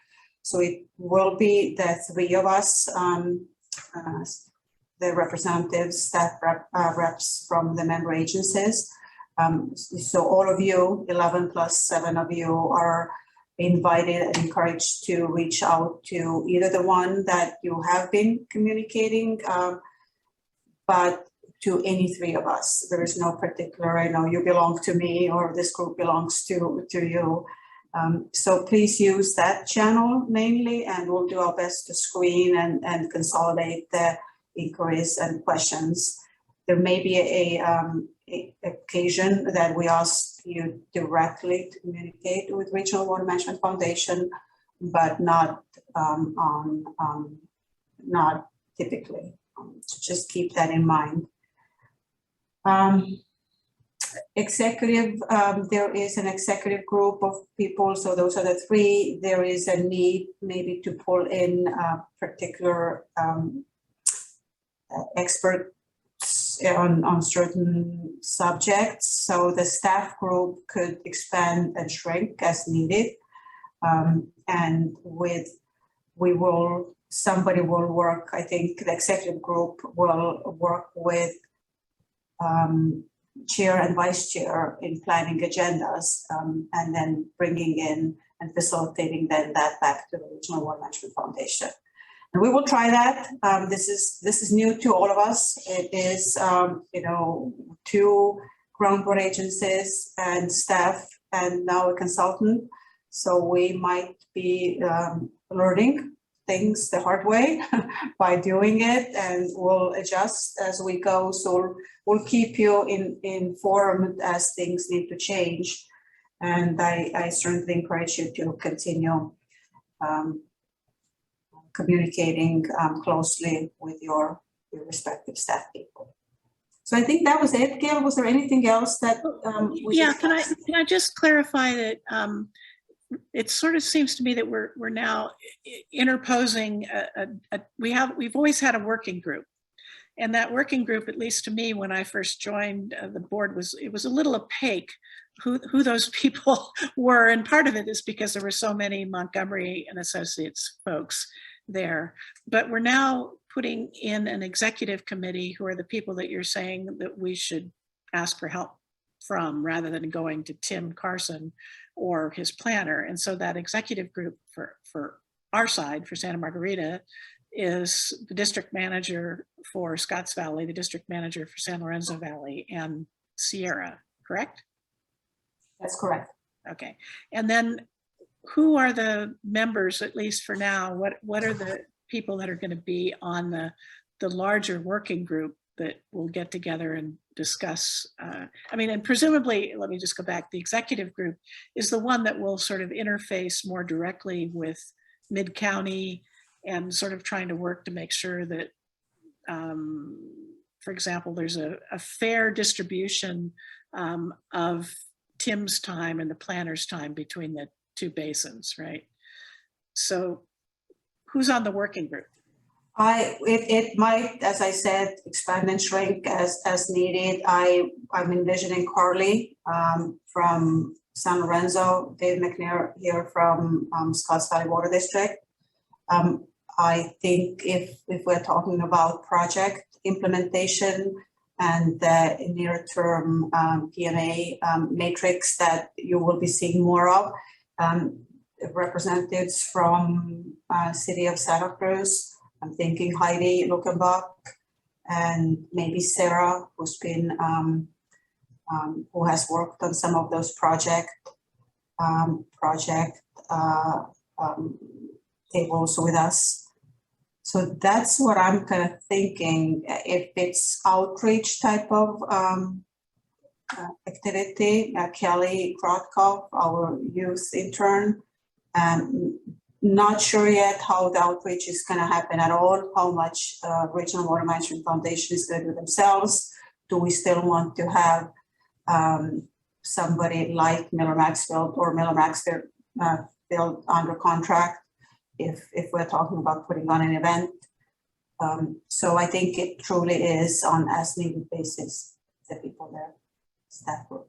So it will be the three of us, the representatives, staff reps from the member agencies. So all of you, 11 plus 7 of you, are invited and encouraged to reach out to either the one that you have been communicating, but to any three of us. There is no particular, I know you belong to me or this group belongs to you. So please use that channel mainly, and we'll do our best to screen and consolidate the inquiries and questions. There may be a occasion that we ask you directly to communicate with Regional Water Management Foundation, but not not typically. So just keep that in mind. Executive, there is an executive group of people, so those are the three. There is a need maybe to pull in particular experts on certain subjects. So the staff group could expand and shrink as needed. And somebody will work, I think the executive group will work with chair and vice chair in planning agendas, and then bringing in and facilitating then that back to the Regional Water Management Foundation. And we will try that. This is new to all of us. It is, 2 groundwater agencies and staff, and now a consultant. So we might be learning things the hard way by doing it, and we'll adjust as we go. So we'll keep you informed as things need to change. And I certainly encourage you to continue communicating closely with your respective staff people. So I think that was it. Gail, was there anything else that yeah, can I just clarify that it sort of seems to me that we're now interposing we've always had a working group, and that working group, at least to me when I first joined the board, it was a little opaque who those people were, and part of it is because there were so many Montgomery and Associates folks there. But we're now putting in an executive committee who are the people that you're saying that we should ask for help from, rather than going to Tim Carson or his planner. And so that executive group for our side, for Santa Margarita, is the district manager for Scotts Valley, the district manager for San Lorenzo Valley, and Sierra, correct? That's correct. Okay. And then who are the members, at least for now? What are the people that are going to be on the larger working group that will get together and discuss? I mean, and presumably, let me just go back, the executive group is the one that will sort of interface more directly with Mid-County and sort of trying to work to make sure that, for example, there's a fair distribution of Tim's time and the planner's time between the two basins, right? So who's on the working group? It might, as I said, expand and shrink as needed. I'm envisioning Carly from San Lorenzo, Dave McNair here from Scotts Valley Water District. I think if we're talking about project implementation and the near-term PMA matrix that you will be seeing more of, representatives from City of Santa Cruz. I'm thinking Heidi Luckenbach and maybe Sarah, who's been who has worked on some of those tables with us. So that's what I'm kind of thinking. If it's outreach type of activity, Kelly Krotkov, our youth intern, not sure yet how the outreach is going to happen at all, how much Regional Water Management Foundation is going to do themselves. Do we still want to have somebody like Miller Maxfield or Miller Maxfield under contract if we're talking about putting on an event? So I think it truly is on as needed basis, the people there, staff group.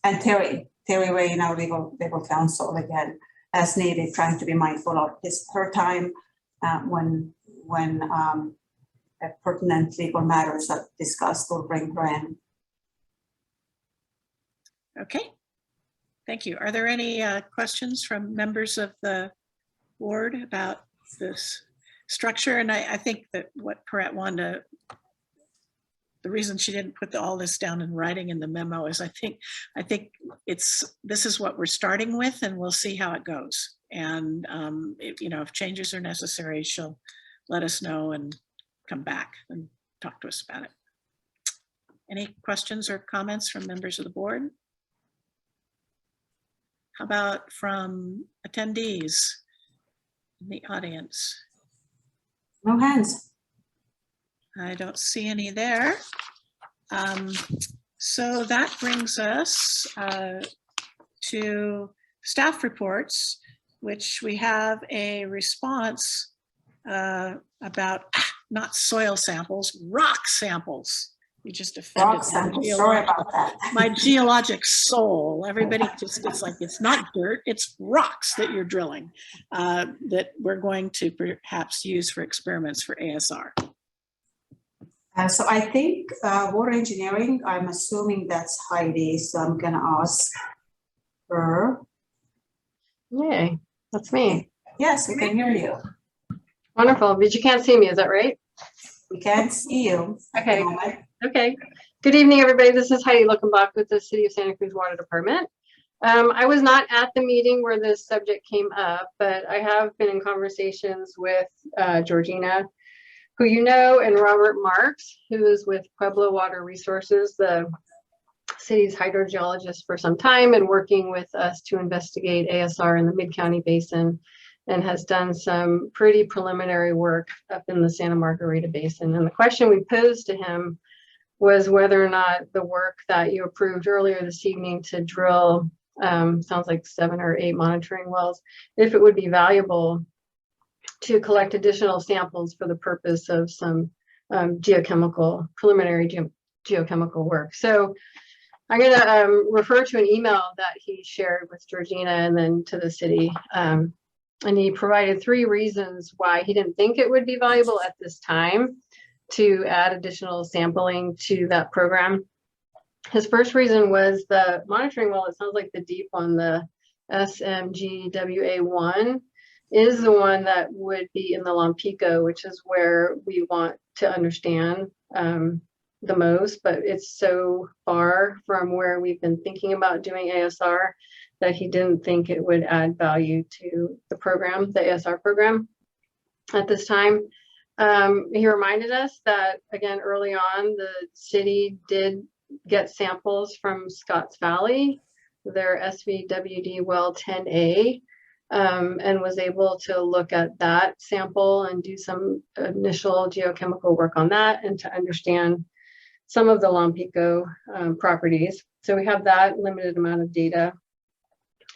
And Terry Ray, our legal counsel, again, as needed, trying to be mindful of her time when pertinent legal matters are discussed or bring her in. Okay, thank you. Are there any questions from members of the board about this structure? And I think that what Paret wanted to, the reason she didn't put all this down in writing in the memo is I think this is what we're starting with, and we'll see how it goes. And if changes are necessary, she'll let us know and come back and talk to us about it. Any questions or comments from members of the board? How about from attendees in the audience? No hands. I don't see any there. So that brings us to staff reports, which we have a response about not soil samples, rock samples. You just offended Rock samples, sorry about that. my geologic soul. Everybody just, it's like, it's not dirt, it's rocks that you're drilling that we're going to perhaps use for experiments for ASR. So I think water engineering, I'm assuming that's Heidi, so I'm gonna ask her. Yay, that's me. Yes, we can hear you. Wonderful, but you can't see me, is that right? We can't see you. Okay, okay. Good evening, everybody. This is Heidi Luckenbach with the City of Santa Cruz Water Department. I was not at the meeting where this subject came up, but I have been in conversations with Georgina, who you know, and Robert Marks, who is with Pueblo Water Resources, the city's hydrogeologist for some time, and working with us to investigate ASR in the Mid-County Basin, and has done some pretty preliminary work up in the Santa Margarita Basin. And the question we posed to him was whether or not the work that you approved earlier this evening to drill, sounds like 7 or 8 monitoring wells, if it would be valuable to collect additional samples for the purpose of some preliminary geochemical work. So I'm going to refer to an email that he shared with Georgina and then to the city And he provided 3 reasons why he didn't think it would be valuable at this time to add additional sampling to that program. His first reason was the monitoring well. It sounds like the deep one, the SMGWA 1, is the one that would be in the Lompico, which is where we want to understand the most, but it's so far from where we've been thinking about doing ASR that he didn't think it would add value to the program, the ASR program at this time. He reminded us that, again, early on, the city did get samples from Scotts Valley, their SVWD well 10A, and was able to look at that sample and do some initial geochemical work on that and to understand some of the Lompico properties. So we have that limited amount of data.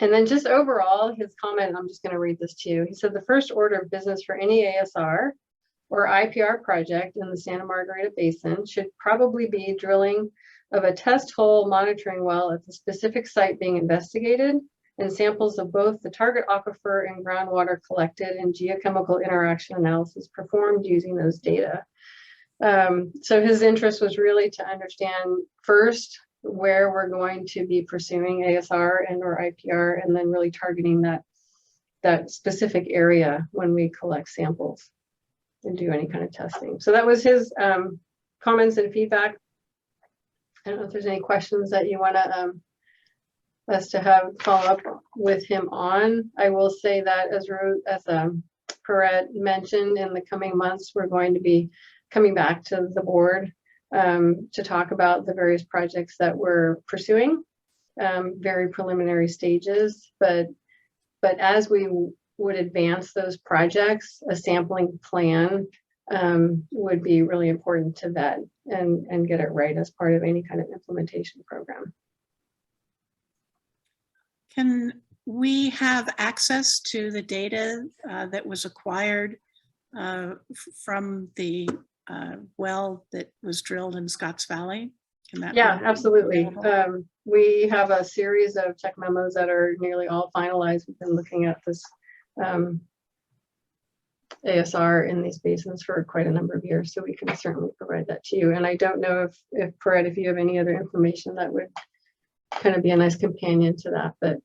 And then just overall, his comment, I'm just going to read this to you. He said, the first order of business for any ASR or IPR project in the Santa Margarita Basin should probably be drilling of a test hole monitoring well at the specific site being investigated, and samples of both the target aquifer and groundwater collected, and geochemical interaction analysis performed using those data. So his interest was really to understand first where we're going to be pursuing ASR and or IPR, and then really targeting that specific area when we collect samples and do any kind of testing. So that was his comments and feedback. I don't know if there's any questions that you want to us to have follow up with him on. I will say that as Perrette mentioned, in the coming months, we're going to be coming back to the board to talk about the various projects that we're pursuing, very preliminary stages, but as we would advance those projects, a sampling plan would be really important to vet and get it right as part of any kind of implementation program. Can we have access to the data that was acquired from the well that was drilled in Scotts Valley? Can that Yeah, be absolutely. available? We have a series of check memos that are nearly all finalized. We've been looking at this ASR in these basins for quite a number of years, so we can certainly provide that to you. And I don't know if Perrette, if you have any other information that would kind of be a nice companion to that, but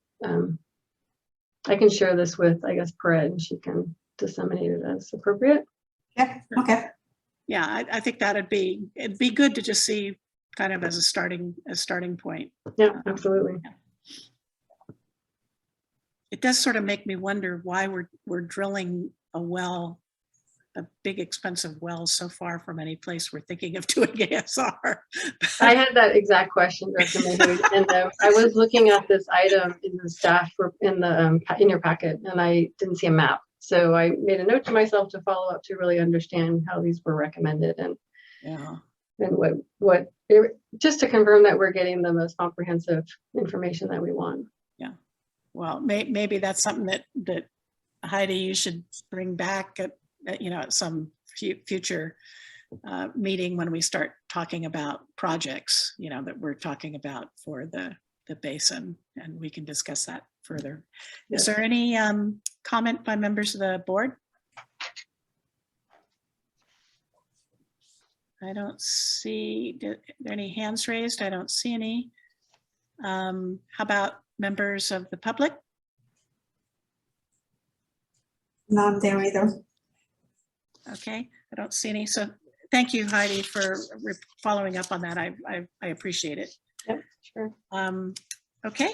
I can share this with, I guess, Perrette, and she can disseminate it as appropriate. Yeah, okay. Yeah, I think it'd be good to just see kind of as a starting point. Yeah, absolutely. It does sort of make me wonder why we're drilling a well, a big expensive well, so far from any place we're thinking of doing ASR. I had that exact question, Director Mayhew, and I was looking at this item in the staff in your packet, and I didn't see a map. So I made a note to myself to follow up to really understand how these were recommended, and what just to confirm that we're getting the most comprehensive information that we want. Yeah, well, maybe that's something that Heidi, you should bring back at some future meeting when we start talking about projects, that we're talking about for the basin, and we can discuss that further. Is there any comment by members of the board? I don't see, are there any hands raised? I don't see any. How about members of the public? Not there either. Okay, I don't see any. So thank you, Heidi, for following up on that. I appreciate it. Yep, sure. Okay,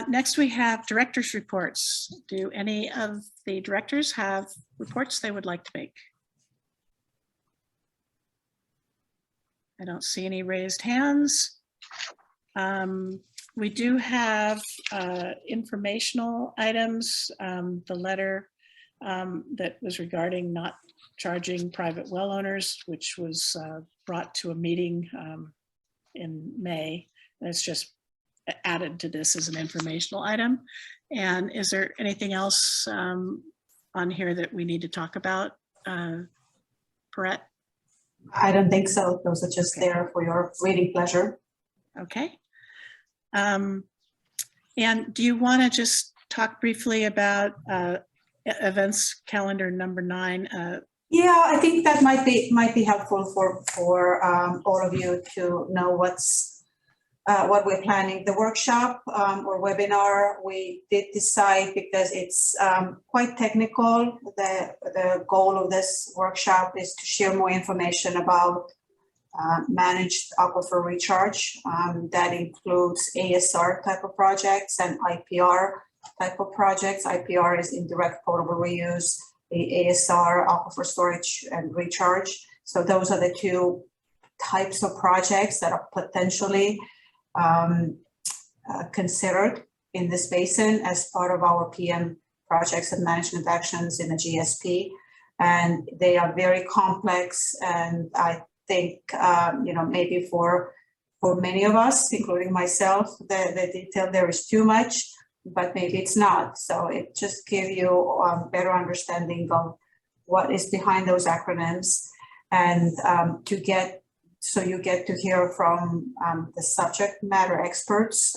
next we have directors' reports. Do any of the directors have reports they would like to make? I don't see any raised hands. We do have informational items. The letter that was regarding not charging private well owners, which was brought to a meeting in May. And it's just added to this as an informational item. And is there anything else on here that we need to talk about, Perrette? I don't think so. Those are just there for your reading pleasure. Okay. And do you want to just talk briefly about events calendar number 9. Yeah, I think that might be helpful for all of you to know what we're planning. The workshop or webinar, we did decide because it's quite technical. The goal of this workshop is to share more information about managed aquifer recharge. That includes ASR type of projects and IPR type of projects. IPR is indirect potable reuse, the ASR, aquifer storage and recharge. So those are the two types of projects that are potentially considered in this basin as part of our PM projects and management actions in the GSP. And they are very complex, and I think, maybe for many of us, including myself, the detail there is too much, but maybe it's not. So it just gives you a better understanding of what is behind those acronyms, and so you get to hear from the subject matter experts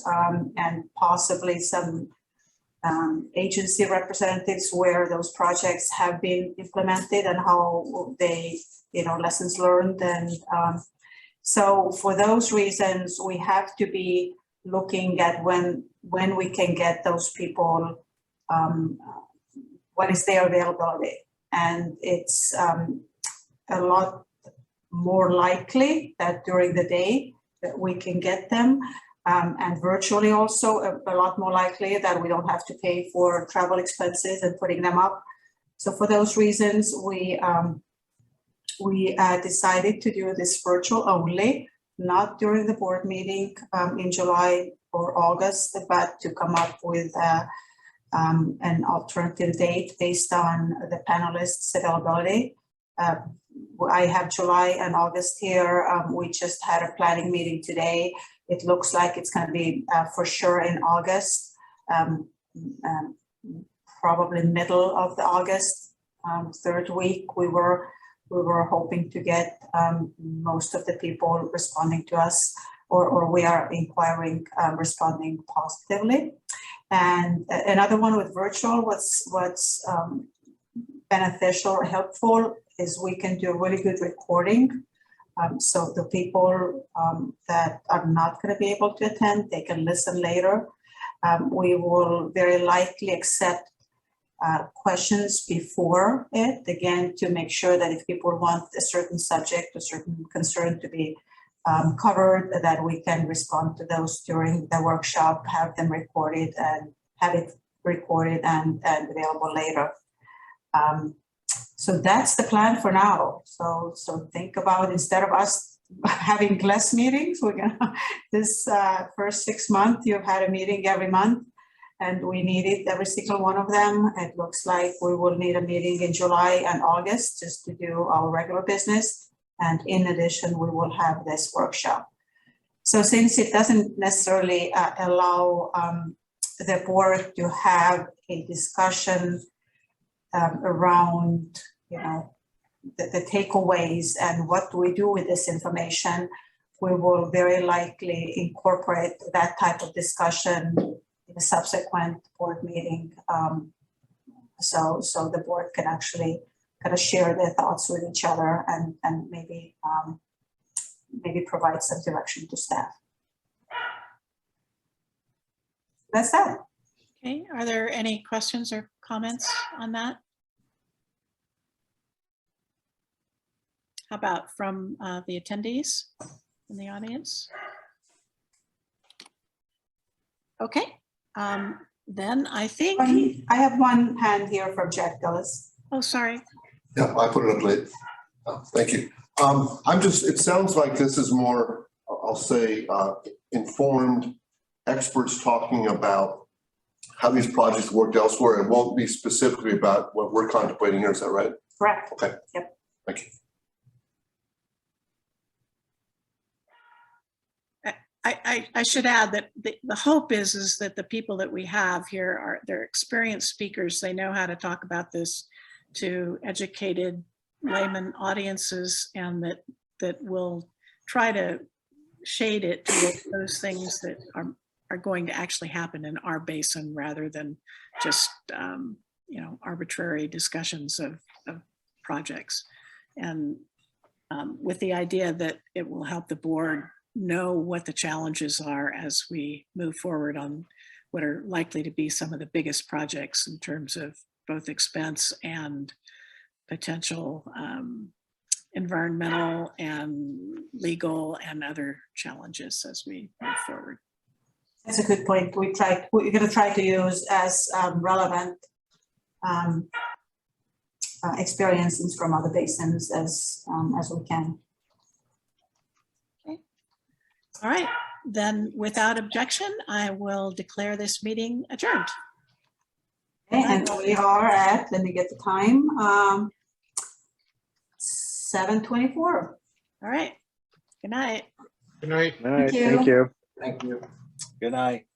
and possibly some agency representatives where those projects have been implemented and how they, lessons learned. And so for those reasons, we have to be looking at when we can get those people, what is their availability. And it's a lot more likely that during the day that we can get them, and virtually also a lot more likely that we don't have to pay for travel expenses and putting them up. So for those reasons, we decided to do this virtual only, not during the board meeting in July or August, but to come up with an alternative date based on the panelists' availability. I have July and August here. We just had a planning meeting today. It looks like it's going to be for sure in August, probably middle of the August, third week. We were hoping to get most of the people responding to us, or we are inquiring, responding positively. And another one with virtual, what's beneficial or helpful is we can do a really good recording. So the people that are not going to be able to attend, they can listen later. We will very likely accept questions before it, again, to make sure that if people want a certain subject, a certain concern to be covered, that we can respond to those during the workshop, have them recorded and have it recorded and available later. So that's the plan for now. So think about, instead of us having less meetings, we're gonna, this first 6 months, you've had a meeting every month, and we needed every single one of them. It looks like we will need a meeting in July and August just to do our regular business. And in addition, we will have this workshop. So since it doesn't necessarily allow the board to have a discussion around, the takeaways and what do we do with this information, we will very likely incorporate that type of discussion in a subsequent board meeting. So the board can actually kind of share their thoughts with each other and maybe provide some direction to staff. That's that. Okay, are there any questions or comments on that? How about from the attendees in the audience? Okay, then I think. I have one hand here from Jack Gillis. Oh, sorry. Yeah, I put it up late. Thank you. It sounds like this is more, I'll say, informed experts talking about how these projects worked elsewhere. It won't be specifically about what we're contemplating here. Is that right? Correct. Okay. Yep. Thank you. I should add that the hope is that the people that we have here they're experienced speakers. They know how to talk about this to educated layman audiences, and that will try to shade it to those things that are going to actually happen in our basin, rather than just arbitrary discussions of projects. And with the idea that it will help the board know what the challenges are as we move forward on what are likely to be some of the biggest projects in terms of both expense and potential environmental and legal and other challenges as we move forward. That's a good point. We're going to try to use as relevant experiences from other basins as we can. Okay. All right, then without objection, I will declare this meeting adjourned. Okay, and we are at, let me get the time, 7:24. All right, good night. Good night. All right, you. thank you. Thank you. Good night.